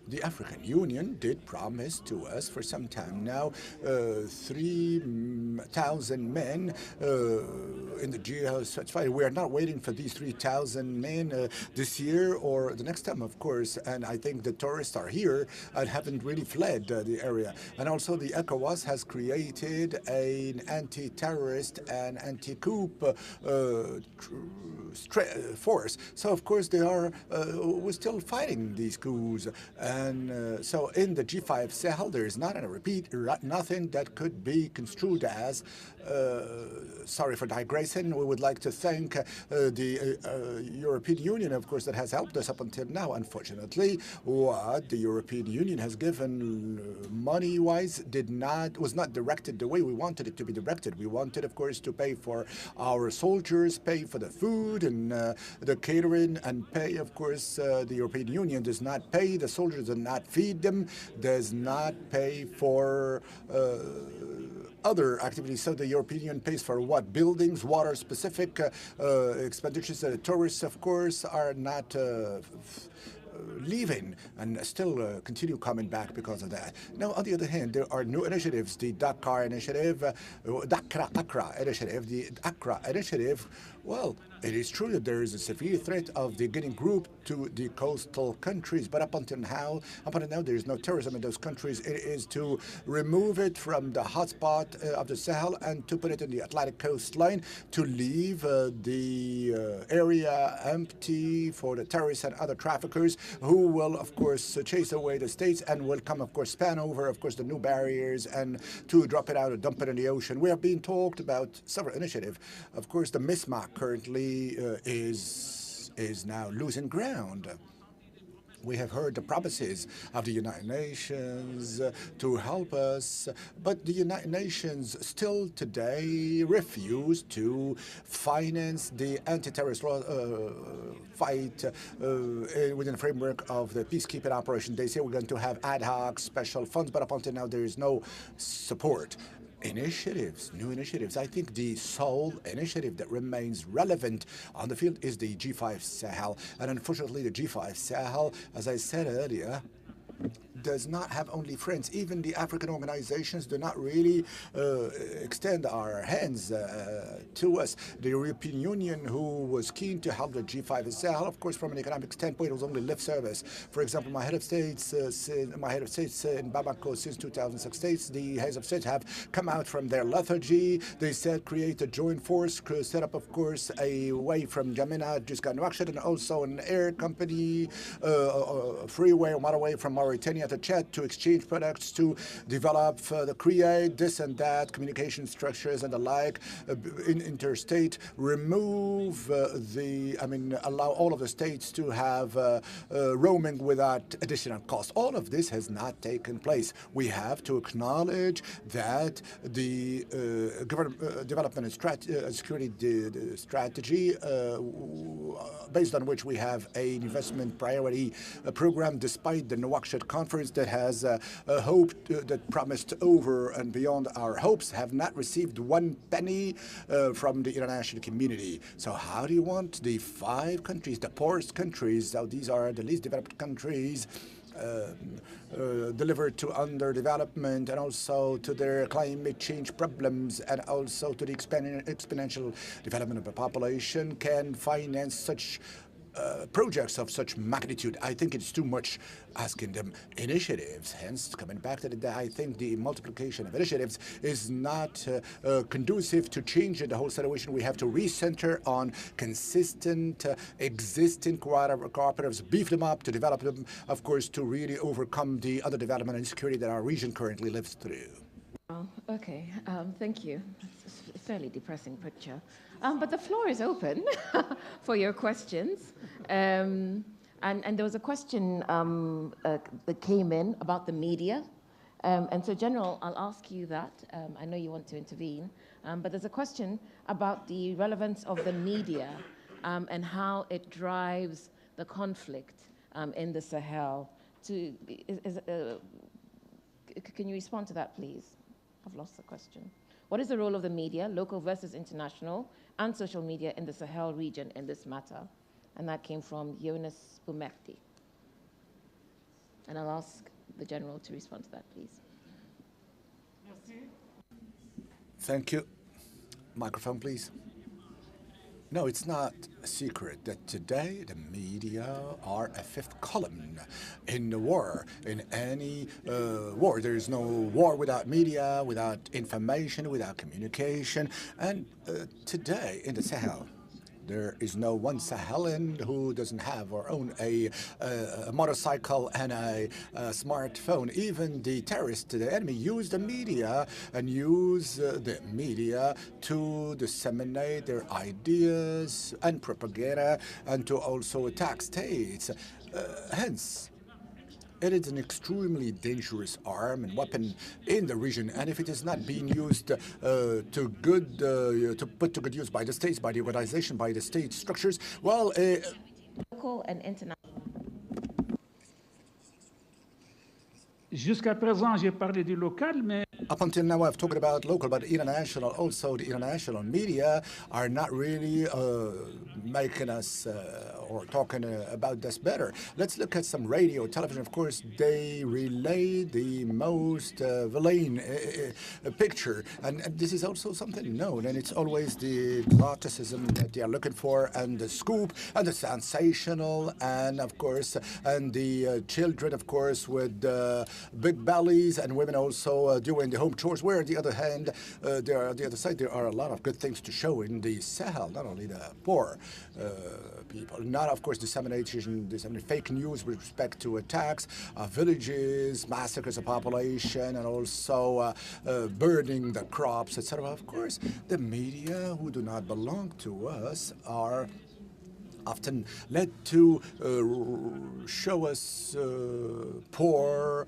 The African Union did promise to us for some time now 3,000 men in the G5. We are not waiting for these 3,000 men this year or the next time, of course. And I think the tourists are here and haven't really fled the area. And also the ECOWAS has created an anti-terrorist and anti-coup force. So, of course, we're still fighting these coups. And so in the G5 Sahel, there is not, and I repeat, nothing that could be construed as, sorry for digressing, we would like to thank the European Union, of course, that has helped us up until now. Unfortunately, what the European Union has given money-wise was not directed the way we wanted it to be directed. We wanted, of course, to pay for our soldiers, pay for the food and the catering, and pay, of course, the European Union does not pay the soldiers, does not feed them, does not pay for other activities. So the European Union pays for what? Buildings, water-specific expenditures. Tourists, of course, are not leaving and still continue coming back because of that. Now, on the other hand, there are new initiatives, the Dakar initiative, Accra initiative, the Accra initiative. Well, it is true that there is a severe threat of the Guinea group to the coastal countries, but up until now, there is no terrorism in those countries. It is to remove it from the hotspot of the Sahel and to put it in the Atlantic coastline, to leave the area empty for the terrorists and other traffickers who will, of course, chase away the states and will come, of course, span over, of course, the new barriers and to drop it out or dump it in the ocean. We have been talked about several initiatives. Of course, the MISMA currently is now losing ground. We have heard the promises of the United Nations to help us, but the United Nations still today refuse to finance the anti-terrorist fight within the framework of the peacekeeping operation. They say we're going to have ad hoc special funds, but up until now there is no support. Initiatives, new initiatives. I think the sole initiative that remains relevant on the field is the G5 Sahel. And unfortunately, the G5 Sahel, as I said earlier, does not have only friends. Even the African organizations do not really extend our hands to us. The European Union, who was keen to help the G5 Sahel, of course, from an economic standpoint, it was only lip service. For example, my head of states in Bamako since 2006 states, the heads of state have come out from their lethargy. They said create a joint force, set up, of course, a way from Jamena jusqu'à Nouakchott, and also an air company, freeway or motorway from Mauritania to Chad to exchange products, to develop, create this and that, communication structures and the like, interstate, remove allow all of the states to have roaming without additional cost. All of this has not taken place. We have to acknowledge that the development and security strategy, based on which we have an investment priority program, despite the Nouakchott conference that has hoped, that promised over and beyond our hopes, have not received one penny from the international community. So how do you want the 5 countries, the poorest countries, so these are the least developed countries, delivered to underdevelopment and also to their climate change problems and also to the exponential development of the population, can finance such projects of such magnitude? I think it's too much asking them initiatives. Hence, coming back to that, I think the multiplication of initiatives is not conducive to changing the whole situation. We have to recenter on consistent existing cooperatives, beef them up, to develop them, of course, to really overcome the underdevelopment and insecurity that our region currently lives through. Oh, okay, thank you. It's a fairly depressing picture. But the floor is open for your questions. And there was a question that came in about the media. And so, General, I'll ask you that. I know you want to intervene. But there's a question about the relevance of the media and how it drives the conflict in the Sahel. Can you respond to that, please? I've lost the question. What is the role of the media, local versus international, and social media in the Sahel region in this matter? And that came from Jonas Bumekti. And I'll ask the General to respond to that, please. Thank you. Microphone, please. No, it's not a secret that today the media are a fifth column in the war. In any war, there is no war without media, without information, without communication. And today in the Sahel, there is no one Sahelian who doesn't have or own a motorcycle and a smartphone. Even the terrorists, the enemy, use the media and use the media to disseminate their ideas and propaganda and to also attack states. Hence, it is an extremely dangerous arm and weapon in the region, and if it is not being used to put to good use by the states, by the organization, by the state structures, well, local and international. Jusqu'à présent, j'ai parlé du local, mais Up until now, I've talked about local, but international. Also, the international media are not really making us or talking about this better. Let's look at some radio, television. Of course, they relay the most villain picture, and this is also something known. And it's always the eroticism that they are looking for, and the scoop, and the sensational, and of course, and the children, of course, with big bellies, and women also doing the home chores, where on the other hand, on the other side, there are a lot of good things to show in the Sahel, not only the poor people, not of course disseminating fake news with respect to attacks, villages, massacres of population, and also burning the crops, etc. Of course, the media who do not belong to us are often led to show us poor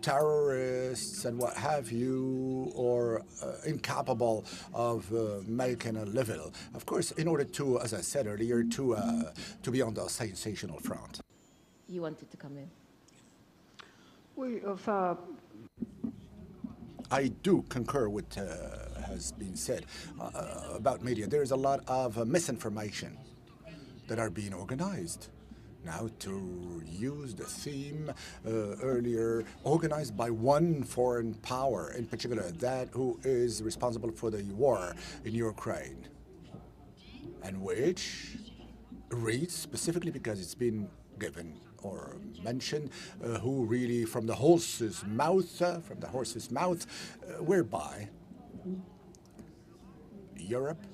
terrorists and what have you, or incapable of making a living. Of course, in order to, as I said earlier, to be on the sensational front. You wanted to come in. Oui, enfin, I do concur with has been said about media. There is a lot of misinformation that are being organized now, to use the theme earlier, organized by one foreign power in particular, that who is responsible for the war in Ukraine, and which reads specifically because it's been given or mentioned, who really from the horse's mouth, whereby Europe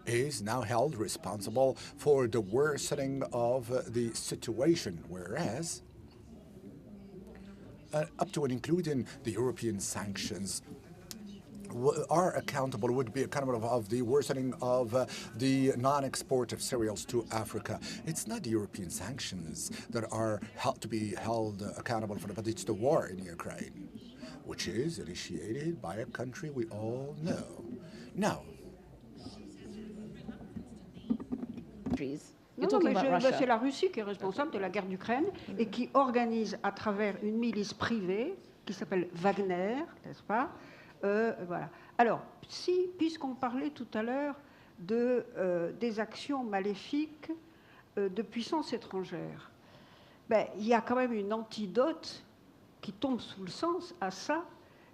is now held responsible for the worsening of the situation, whereas up to and including the European sanctions are accountable, would be accountable of the worsening of the non-export of cereals to Africa. It's not the European sanctions that are to be held accountable for, but it's the war in Ukraine, which is initiated by a country we all know. Now, non, mais c'est la Russie qui est responsable de la guerre d'Ukraine et qui organise à travers une milice privée qui s'appelle Wagner, n'est-ce pas? Voilà. Alors, puisqu'on parlait tout à l'heure des actions maléfiques de puissances étrangères, ben, il y a quand même une antidote qui tombe sous le sens à ça,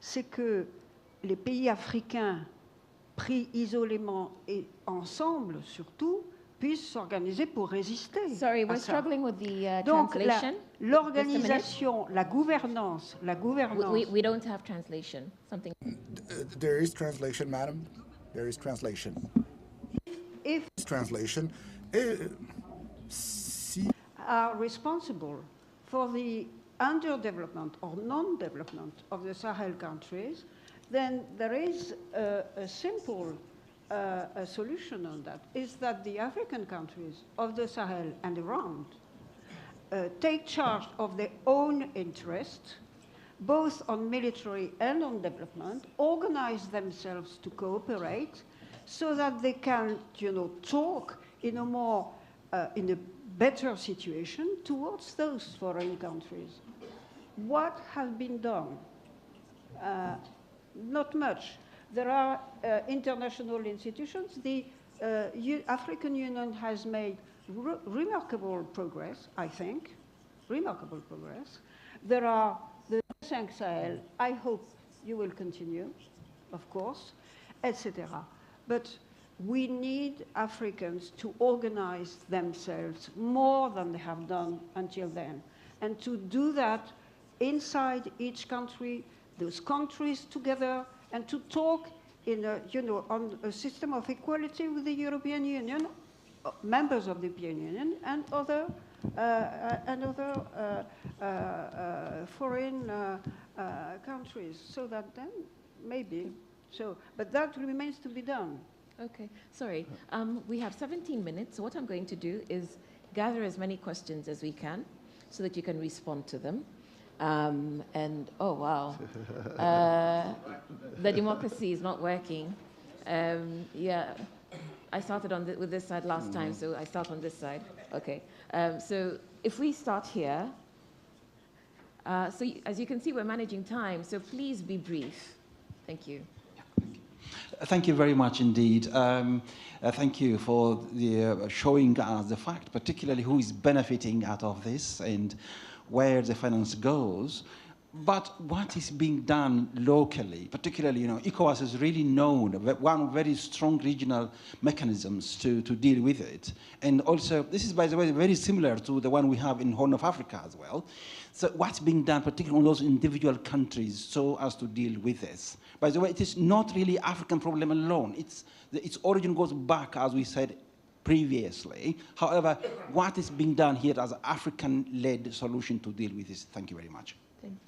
c'est que les pays africains, pris isolément et ensemble surtout, puissent s'organiser pour résister. Sorry, we're struggling with the translation. Donc, l'organisation, la gouvernance. We don't have translation. Something. There is translation, madam. There is translation. If translation are responsible for the underdevelopment or non-development of the Sahel countries, then there is a simple a solution on that, is that the African countries of the Sahel and around take charge of their own interest, both on military and on development, organize themselves to cooperate so that they can, talk in a more, in a better situation towards those foreign countries. What has been done? Not much. There are international institutions. The African Union has made remarkable progress, I think, remarkable progress. There are the G5 Sahel. I hope you will continue, of course, etc. But we need Africans to organize themselves more than they have done until then, and to do that inside each country, those countries together, and to talk in a, on a system of equality with the European Union, members of the European Union, and other foreign countries, so that then maybe, but that remains to be done. Okay, sorry. We have 17 minutes, so what I'm going to do is gather as many questions as we can so that you can respond to them. And, oh, wow. The democracy is not working. Yeah, I started on with this side last time, so I start on this side. Okay. So if we start here, As you can see, we're managing time, so please be brief. Thank you. Thank you very much indeed. Thank you for the showing us the fact, particularly who is benefiting out of this and where the finance goes. But what is being done locally, particularly, ECOWAS is really known, one very strong regional mechanisms to deal with it. And also, this is, by the way, very similar to the one we have in Horn of Africa as well. So what's being done, particularly on those individual countries, so as to deal with this? By the way, it is not really African problem alone. Its origin goes back, as we said previously. However, what is being done here as an African-led solution to deal with this? Thank you very much. Thank you.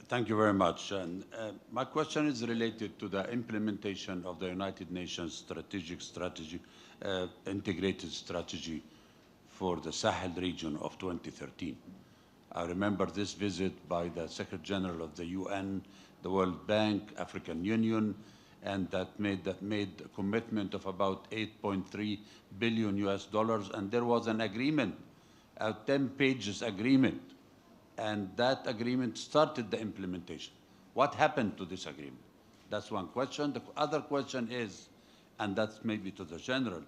Thank you very much. And my question is related to the implementation of the United Nations integrated strategy for the Sahel region of 2013. I remember this visit by the Secretary General of the UN, the World Bank, African Union, and that made a commitment of about $8.3 billion US, and there was an agreement, a 10 pages agreement, and that agreement started the implementation. What happened to this agreement? That's one question. The other question is, and that's maybe to the General,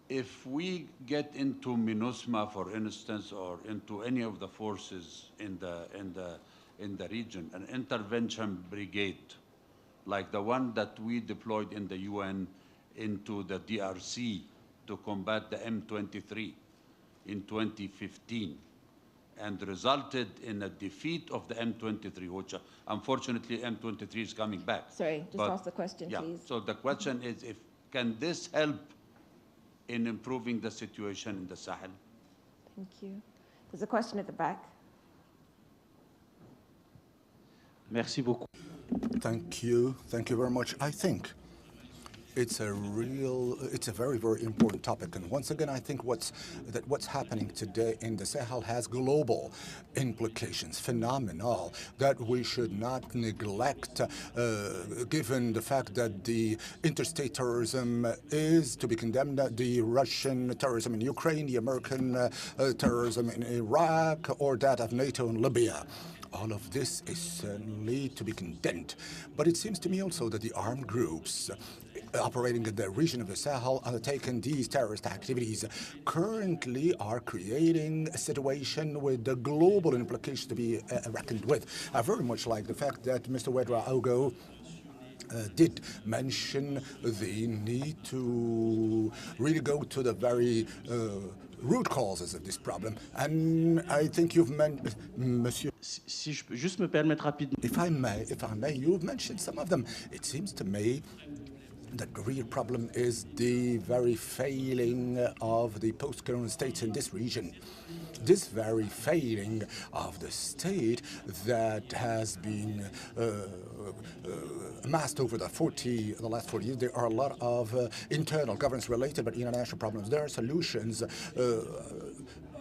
if we get into MINUSMA, for instance, or into any of the forces in the region, an intervention brigade, like the one that we deployed in the UN into the DRC to combat the M23 in 2015, and resulted in a defeat of the M23, which unfortunately M23 is coming back. Sorry, just ask the question, yeah, please. So the question is, can this help in improving the situation in the Sahel? Thank you. There's a question at the back. Merci beaucoup. Thank you very much. I think it's a very, very important topic. And once again, I think what's happening today in the Sahel has global implications, phenomenal, that we should not neglect, given the fact that the interstate terrorism is to be condemned, the Russian terrorism in Ukraine, the American terrorism in Iraq, or that of NATO in Libya. All of this is certainly to be condemned. But it seems to me also that the armed groups operating in the region of the Sahel, undertaking these terrorist activities, currently are creating a situation with the global implications to be reckoned with. I very much like the fact that Mr. Ouedraogo did mention the need to really go to the very root causes of this problem. And I think you've mentioned, Monsieur, si je peux juste me permettre rapidement. If I may, you've mentioned some of them. It seems to me that the real problem is the very failing of the post-colonial states in this region. This very failing of the state that has been amassed over the last 40 years. There are a lot of internal governance-related but international problems. There are solutions.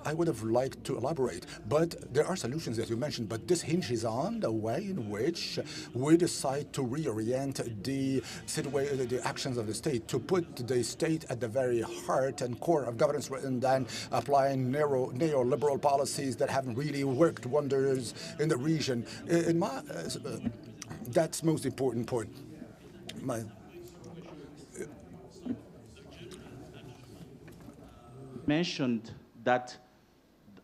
I would have liked to elaborate, but there are solutions that you mentioned, but this hinges on the way in which we decide to reorient the actions of the state, to put the state at the very heart and core of governance, rather than applying neoliberal policies that haven't really worked wonders in the region. That's most important point. Mentioned that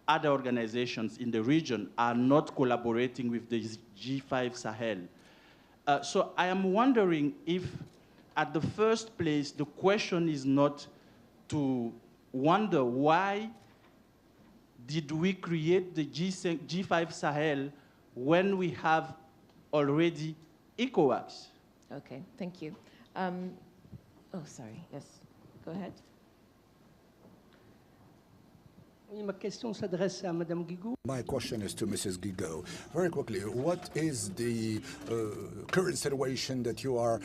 other organizations in the region are not collaborating with the G5 Sahel. So I am wondering if, at the first place, the question is not to wonder why did we create the G5 Sahel when we have already ECOWAS? Okay, thank you. Oh, sorry, yes, go ahead. My question is to Mrs. Guigou. Very quickly, what is the current situation that you are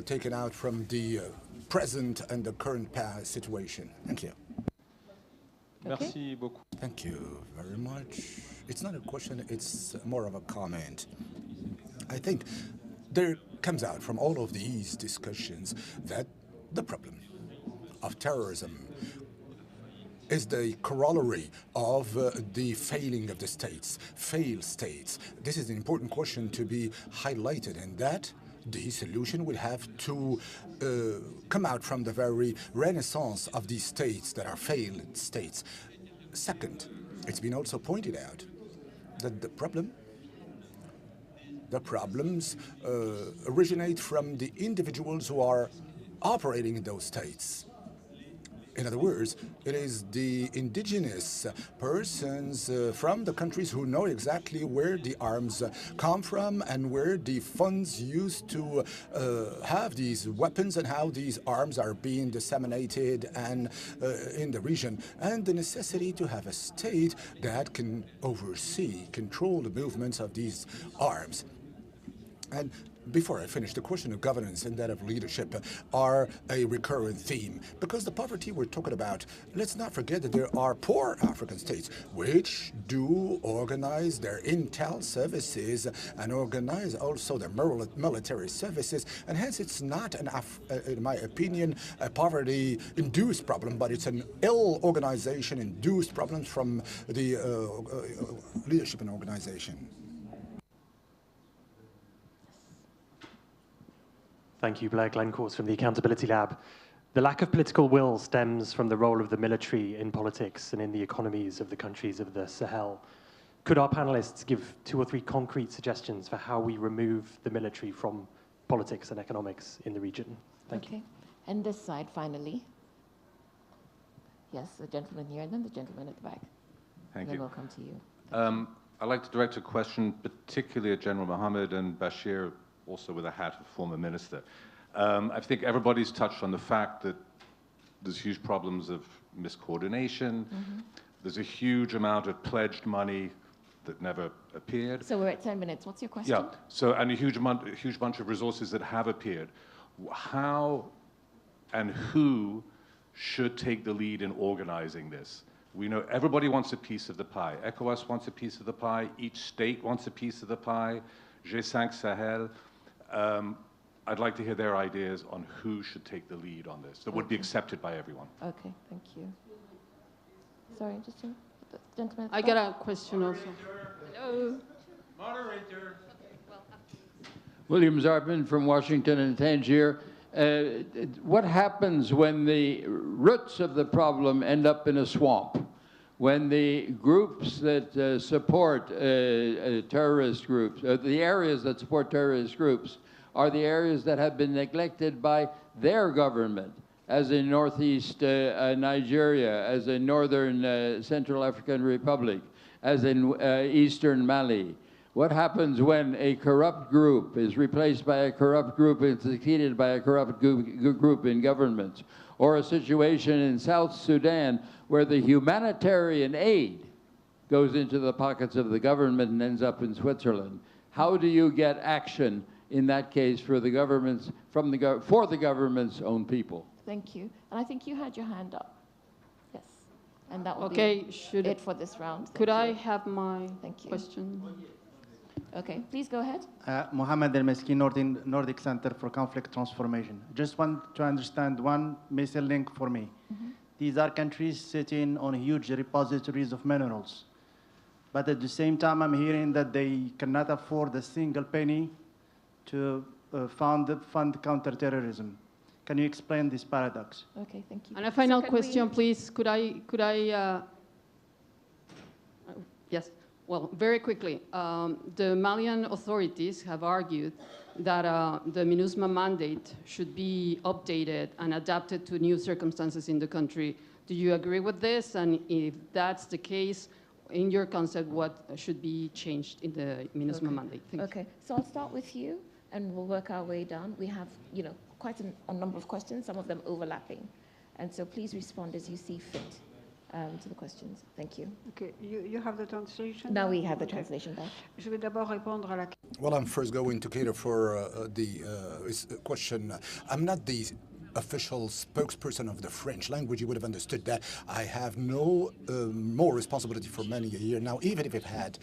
taking out from the present and the current past situation? Thank you. Merci beaucoup. Thank you very much. It's not a question, it's more of a comment. I think there comes out from all of these discussions that the problem of terrorism is the corollary of the failing of the states, failed states. This is an important question to be highlighted, and that the solution will have to come out from the very renaissance of these states that are failed states. Second, it's been also pointed out that the problems originate from the individuals who are operating in those states. In other words, it is the indigenous persons from the countries who know exactly where the arms come from and where the funds used to have these weapons and how these arms are being disseminated and in the region, and the necessity to have a state that can oversee, control the movements of these arms. And before I finish, the question of governance and that of leadership are a recurrent theme. Because the poverty we're talking about, let's not forget that there are poor African states which do organize their intel services and organize also their military services. And hence it's not, in my opinion, a poverty-induced problem, but it's an ill organization-induced problem from the leadership and organization. Thank you, Blair Glencourse from the Accountability Lab. The lack of political will stems from the role of the military in politics and in the economies of the countries of the Sahel. Could our panelists give 2 or 3 concrete suggestions for how we remove the military from politics and economics in the region? Thank you. And this side, finally. Yes, the gentleman here, and then the gentleman at the back. Thank you. you. Then we'll come to you. I'd like to direct a question particularly at General Mohammed and Bashir, also with a hat of former minister. I think everybody's touched on the fact that there's huge problems of miscoordination. There's a huge amount of pledged money that never appeared. So we're at 10 minutes. What's your question? Yeah. So, and a huge bunch of resources that have appeared. How and who should take the lead in organizing this? We know everybody wants a piece of the pie. ECOWAS wants a piece of the pie. Each state wants a piece of the pie. G5 Sahel. I'd like to hear their ideas on who should take the lead on this that would be accepted by everyone. Okay, thank you. Sorry, just a gentleman. I got a question also. Hello. Moderator. William Zarpin from Washington and Tangier. What happens when the roots of the problem end up in a swamp? When the groups that support terrorist groups, the areas that support terrorist groups, are the areas that have been neglected by their government, as in northeast Nigeria, as in northern Central African Republic, as in eastern Mali. What happens when a corrupt group is replaced by a corrupt group and succeeded by a corrupt group in government? Or a situation in South Sudan where the humanitarian aid goes into the pockets of the government and ends up in Switzerland. How do you get action in that case for the government's, for the government's own people? Thank you. And I think you had your hand up. Yes. And that will be it for this round. Could I have my question? Okay, please go ahead. Mohammed El-Meski, Nordic Center for Conflict Transformation. Just want to understand one missing link for me. These are countries sitting on huge repositories of minerals. But at the same time, I'm hearing that they cannot afford a single penny to fund counterterrorism. Can you explain this paradox? Okay, thank you. And a final question, please. Could I yes. Well, very quickly, the Malian authorities have argued that the MINUSMA mandate should be updated and adapted to new circumstances in the country. Do you agree with this? And if that's the case, in your concept, what should be changed in the MINUSMA mandate? Thank you. So I'll start with you, and we'll work our way down. We have, quite a number of questions, some of them overlapping. And so please respond as you see fit. To the questions. Thank you. Okay, you have the translation? Now we have the translation back. Je vais d'abord répondre à la... Well, I'm first going to cater for the question. I'm not the official spokesperson of the French language. You would have understood that. I have no more responsibility for many a year now, even if I've had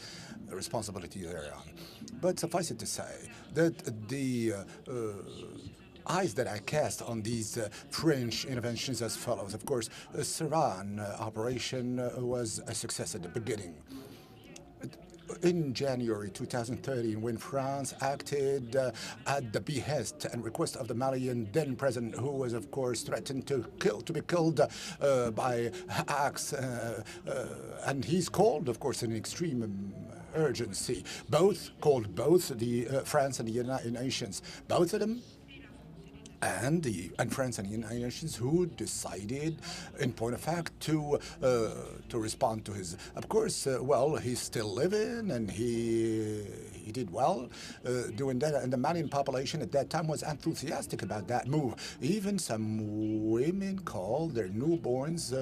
a responsibility thereon. But suffice it to say that the eyes that I cast on these French interventions as follows. Of course, Saran operation was a success at the beginning. In January 2013, when France acted at the behest and request of the Malian then president, who was, of course, threatened to be killed by axe, and he's called, of course, an extreme urgency. Both the France and the United Nations, both of them. And France and the United Nations, who decided, in point of fact, to respond to his. Of course, well, he's still living, and he did well doing that. And the Malian population at that time was enthusiastic about that move. Even some women called their newborns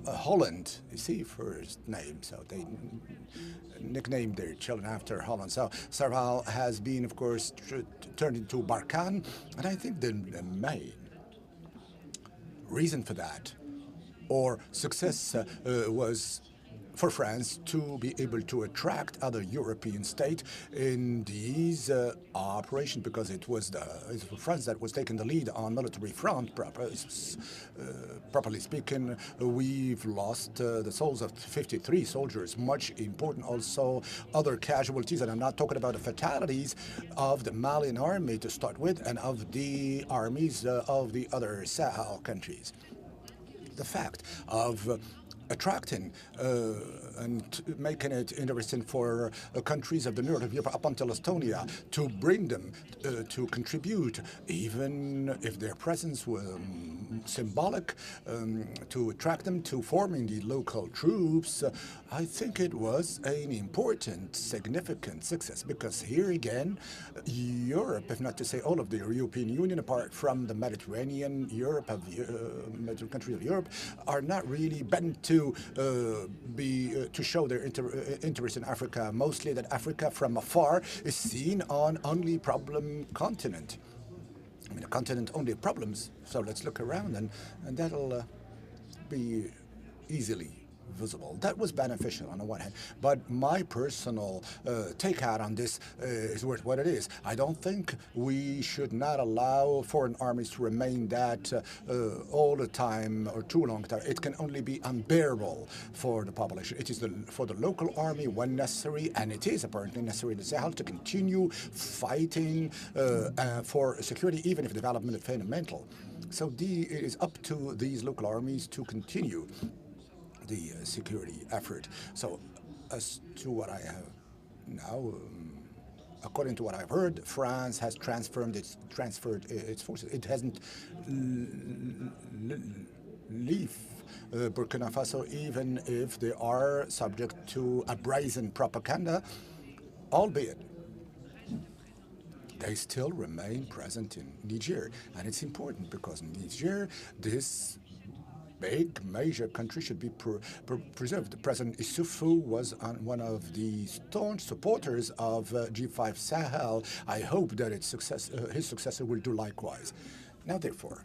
Holland. You see, first name, so they nicknamed their children after Holland. So Serval has been, of course, turned into Barkhane, and I think the main reason for that, or success, was for France to be able to attract other European states in these operations, because it was France that was taking the lead on military front. Properly speaking, we've lost the souls of 53 soldiers, much important also other casualties, and I'm not talking about the fatalities of the Malian army to start with and of the armies of the other Sahel countries. The fact of attracting and making it interesting for countries of the north of Europe up until Estonia to bring them to contribute, even if their presence was symbolic, to attract them to forming the local troops. I think it was an important, significant success, because here again, Europe, if not to say all of the European Union, apart from the Mediterranean, Mediterranean countries of Europe, are not really bent to show their interest in Africa. Mostly that Africa from afar is seen on only problem continent. I mean, a continent only problems. So let's look around, and that'll be easily visible. That was beneficial on the one hand, but my personal take out on this is worth what it is. I don't think we should not allow foreign armies to remain that all the time or too long time. It can only be unbearable for the population. It is for the local army when necessary, and it is apparently necessary in the Sahel to continue fighting for security, even if development is fundamental. So it is up to these local armies to continue the security effort. So as to what I have now, according to what I've heard, France has transferred its forces. It hasn't leave Burkina Faso, even if they are subject to a brazen propaganda, albeit they still remain present in Niger. And it's important because Niger, this big major country, should be preserved. President Issoufou was one of the staunch supporters of G5 Sahel. I hope that his successor will do likewise. Now, therefore,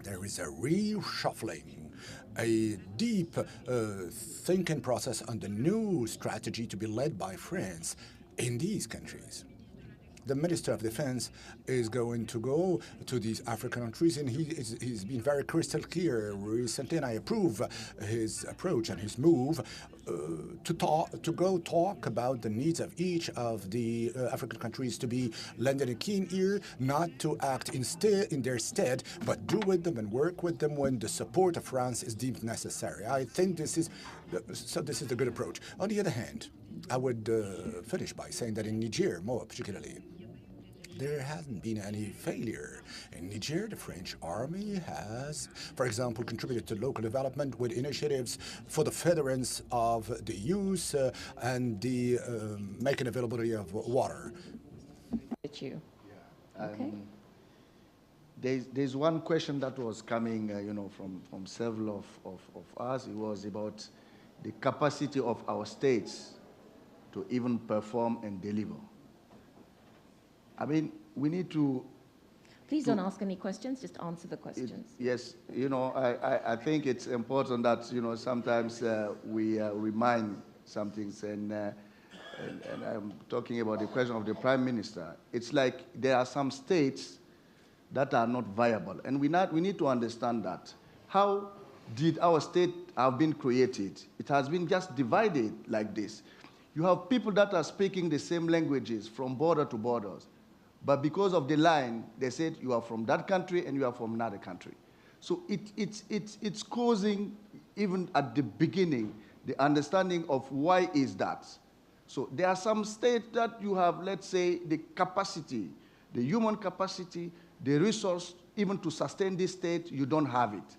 there is a reshuffling, a deep thinking process on the new strategy to be led by France in these countries. The Minister of Defense is going to go to these African countries, and he's been very crystal clear recently, and I approve his approach and his move to go talk about the needs of each of the African countries, to be lending a keen ear, not to act in their stead, but do with them and work with them when the support of France is deemed necessary. I think this is the good approach. On the other hand, I would finish by saying that in Niger, more particularly, there hasn't been any failure. In Niger, the French army has, for example, contributed to local development with initiatives for the furtherance of the use and the making availability of water. You. Okay. There's one question that was coming, from several of us. It was about the capacity of our states to even perform and deliver. I mean, we need to... Please don't ask any questions, just answer the questions. Yes, I think it's important that, sometimes we remind some things, and I'm talking about the question of the Prime Minister. It's like there are some states that are not viable. And we need to understand that. How did our state have been created? It has been just divided like this. You have people that are speaking the same languages from border to borders, but because of the line, they said you are from that country and you are from another country. So it's causing, even at the beginning, the understanding of why is that. So there are some states that you have, let's say, the capacity, the human capacity, the resource, even to sustain this state, you don't have it.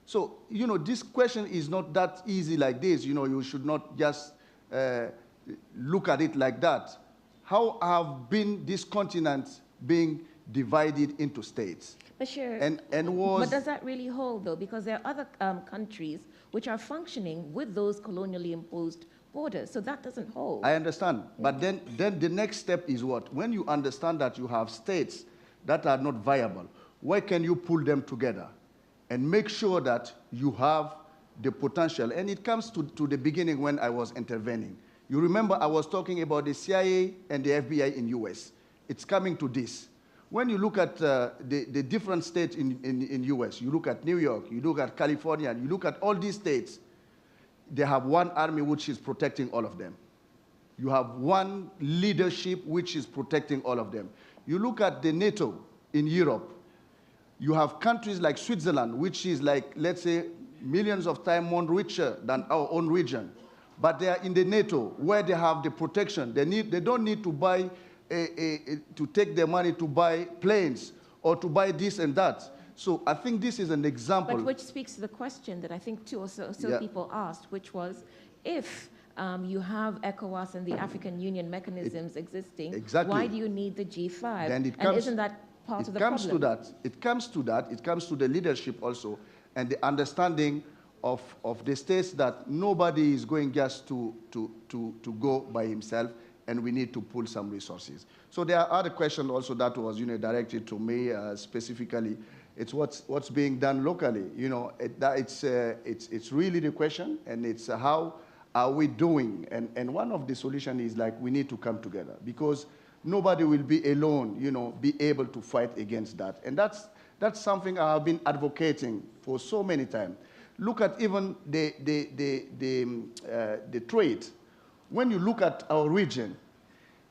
So, you know, this question is not that easy like this. You know, you should not just look at it like that. How have been this continent being divided into states? Bashir, but does that really hold, though? Because there are other countries which are functioning with those colonially imposed borders, so that doesn't hold. I understand, but then the next step is what? When you understand that you have states that are not viable, why can you pull them together and make sure that you have the potential? And it comes to the beginning when I was intervening. You remember I was talking about the CIA and the FBI in US. It's coming to this. When you look at the different states in US, you look at New York, you look at California, you look at all these states, they have one army which is protecting all of them. You have one leadership which is protecting all of them. You look at the NATO in Europe, you have countries like Switzerland, which is like, let's say, millions of times more richer than our own region. But they are in the NATO, where they have the protection. They don't need to buy, to take their money to buy planes or to buy this and that. So I think this is an example. But which speaks to the question that I think two or so people asked, which was, if you have ECOWAS and the African Union mechanisms existing, why do you need the G5? Then and isn't that part of the problem? It comes to the leadership also, and the understanding of the states that nobody is going just to go by himself, and we need to pull some resources. So there are other questions also that was directed to me specifically. It's what's being done locally. You know, it's really the question, and it's how are we doing? And one of the solutions is like we need to come together, because nobody will be alone, you know, be able to fight against that. And that's something I have been advocating for so many times. Look at even the trade. When you look at our region,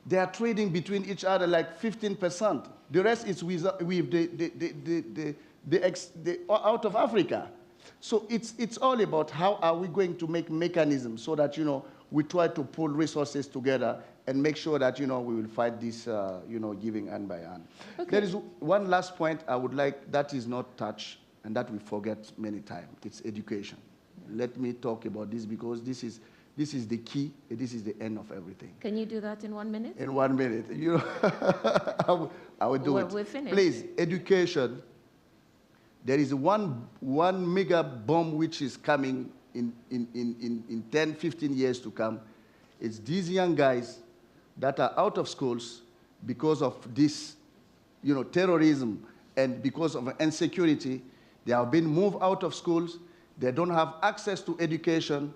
they are trading between each other like 15%. The rest is with out of Africa. So it's all about how are we going to make mechanisms so that, you know, we try to pull resources together and make sure that, you know, we will fight this, you know, giving hand by hand. Okay. There is one last point I would like that is not touched and that we forget many times. It's education. Let me talk about this, because this is the key, this is the end of everything. Can you do that in 1 minute? In 1 minute. You know, I will do it. We're finished. Please, education. There is one mega bomb which is coming in 10, 15 years to come. It's these young guys that are out of schools because of this, you know, terrorism, and because of insecurity. They have been moved out of schools. They don't have access to education.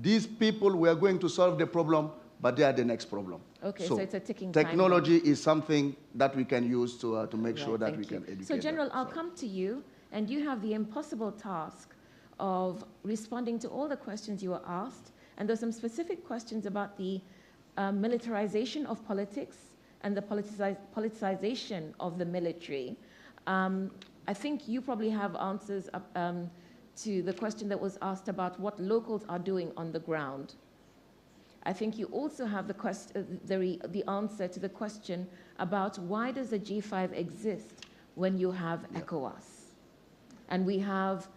These people were going to solve the problem, but they are the next problem. Okay, so it's a ticking time bomb. Technology is something that we can use to make sure that we can educate. So, General, I'll come to you, and you have the impossible task of responding to all the questions you were asked. And there's some specific questions about the militarization of politics and the politicization of the military. I think you probably have answers to the question that was asked about what locals are doing on the ground. I think you also have the answer to the question about why does the G5 exist when you have ECOWAS? And we have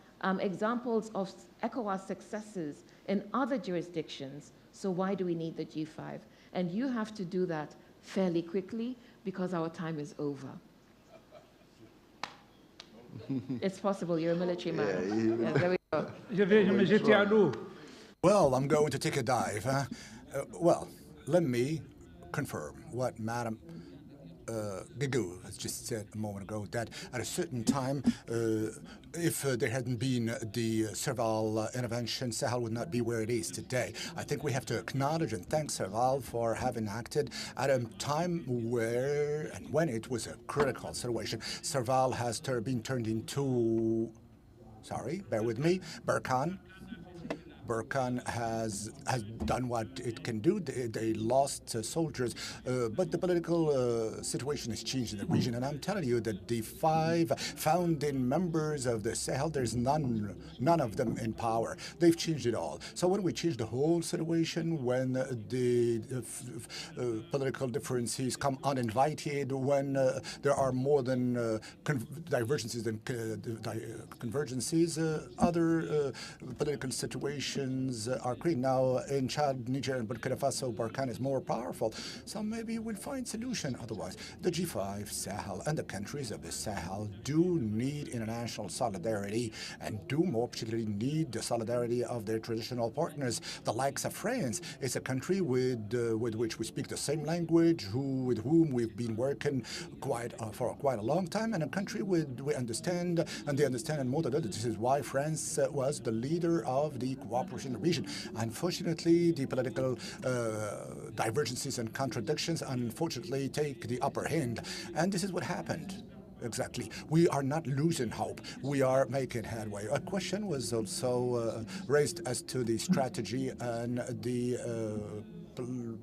examples of ECOWAS successes in other jurisdictions, so why do we need the G5? And you have to do that fairly quickly because our time is over. It's possible, you're a military man. Yeah, there we go. Well, I'm going to take a dive. Well, let me confirm what Madam Guigou has just said a moment ago that at a certain time, if there hadn't been the Serval intervention, Sahel would not be where it is today. I think we have to acknowledge and thank Serval for having acted at a time where and when it was a critical situation. Serval has been turned into, sorry, bear with me, Barkhane. Barkhane has done what it can do. They lost soldiers, but the political situation has changed in the region. And I'm telling you that the 5 founding members of the Sahel, there's none of them in power. They've changed it all. So when we change the whole situation, when the political differences come uninvited, when there are more than divergences than convergences, other political situations are created. Now in Chad, Niger, and Burkina Faso, Barkhane is more powerful. So maybe we'll find solution otherwise. The G5 Sahel and the countries of the Sahel do need international solidarity and do more particularly need the solidarity of their traditional partners, the likes of France. It's a country with which we speak the same language, with whom we've been working for quite a long time, and a country we understand, and they understand and more than others. This is why France was the leader of the cooperation in the region. Unfortunately, the political divergences and contradictions, unfortunately, take the upper hand. And this is what happened. Exactly. We are not losing hope. We are making headway. A question was also raised as to the strategy and the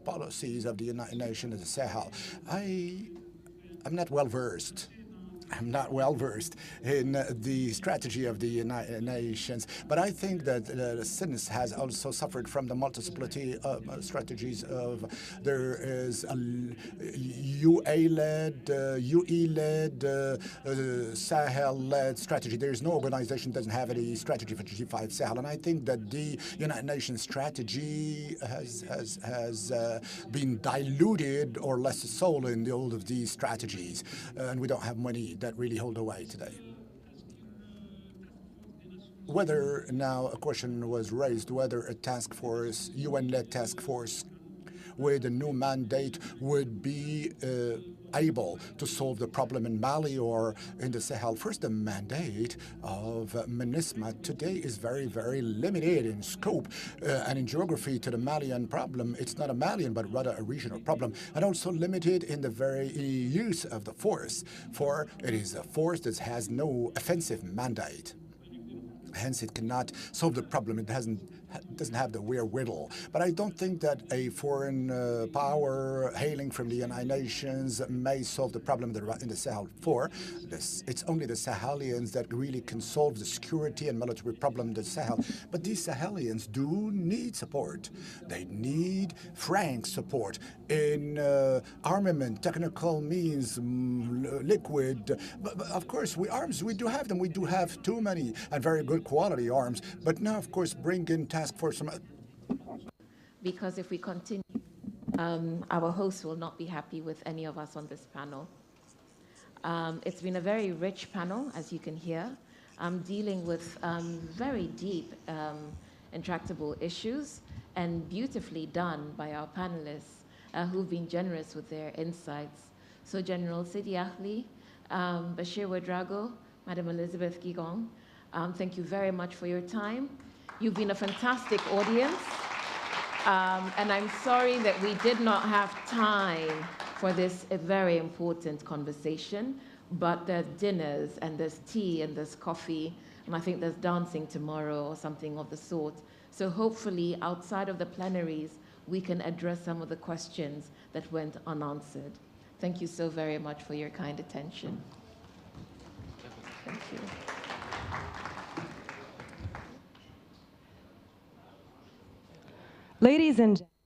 policies of the United Nations of the Sahel. I'm not well versed. I'm not well versed in the strategy of the United Nations, but I think that SINS has also suffered from the multiplicity of strategies of there is a UA-led, UE-led, Sahel-led strategy. There is no organization that doesn't have any strategy for G5 Sahel, and I think that the United Nations strategy has been diluted or less soul in all of these strategies, and we don't have money that really hold away today. Whether now a question was raised, whether a task force, UN-led task force with a new mandate would be able to solve the problem in Mali or in the Sahel. First, the mandate of MINUSMA today is very, very limited in scope and in geography to the Malian problem. It's not a Malian, but rather a regional problem, and also limited in the very use of the force, for it is a force that has no offensive mandate. Hence, it cannot solve the problem. It doesn't have the wherewithal. But I don't think that a foreign power hailing from the United Nations may solve the problem in the Sahel. It's only the Sahelians that really can solve the security and military problem in the Sahel. But these Sahelians do need support. They need frank support in armament, technical means, liquid. But of course, we do have them. We do have too many and very good quality arms. But now, of course, bring in task force. Because if we continue, our hosts will not be happy with any of us on this panel. It's been a very rich panel, as you can hear, dealing with very deep, intractable issues, and beautifully done by our panelists who've been generous with their insights. So General Sidi Ahli, Bashir Ouedraogo, Madam Elizabeth Guigong, thank you very much for your time. You've been a fantastic audience, and I'm sorry that we did not have time for this very important conversation, but there's dinners, and there's tea, and there's coffee, and I think there's dancing tomorrow or something of the sort. So hopefully, outside of the plenaries, we can address some of the questions that went unanswered. Thank you so very much for your kind attention. Thank you. Ladies and gentlemen,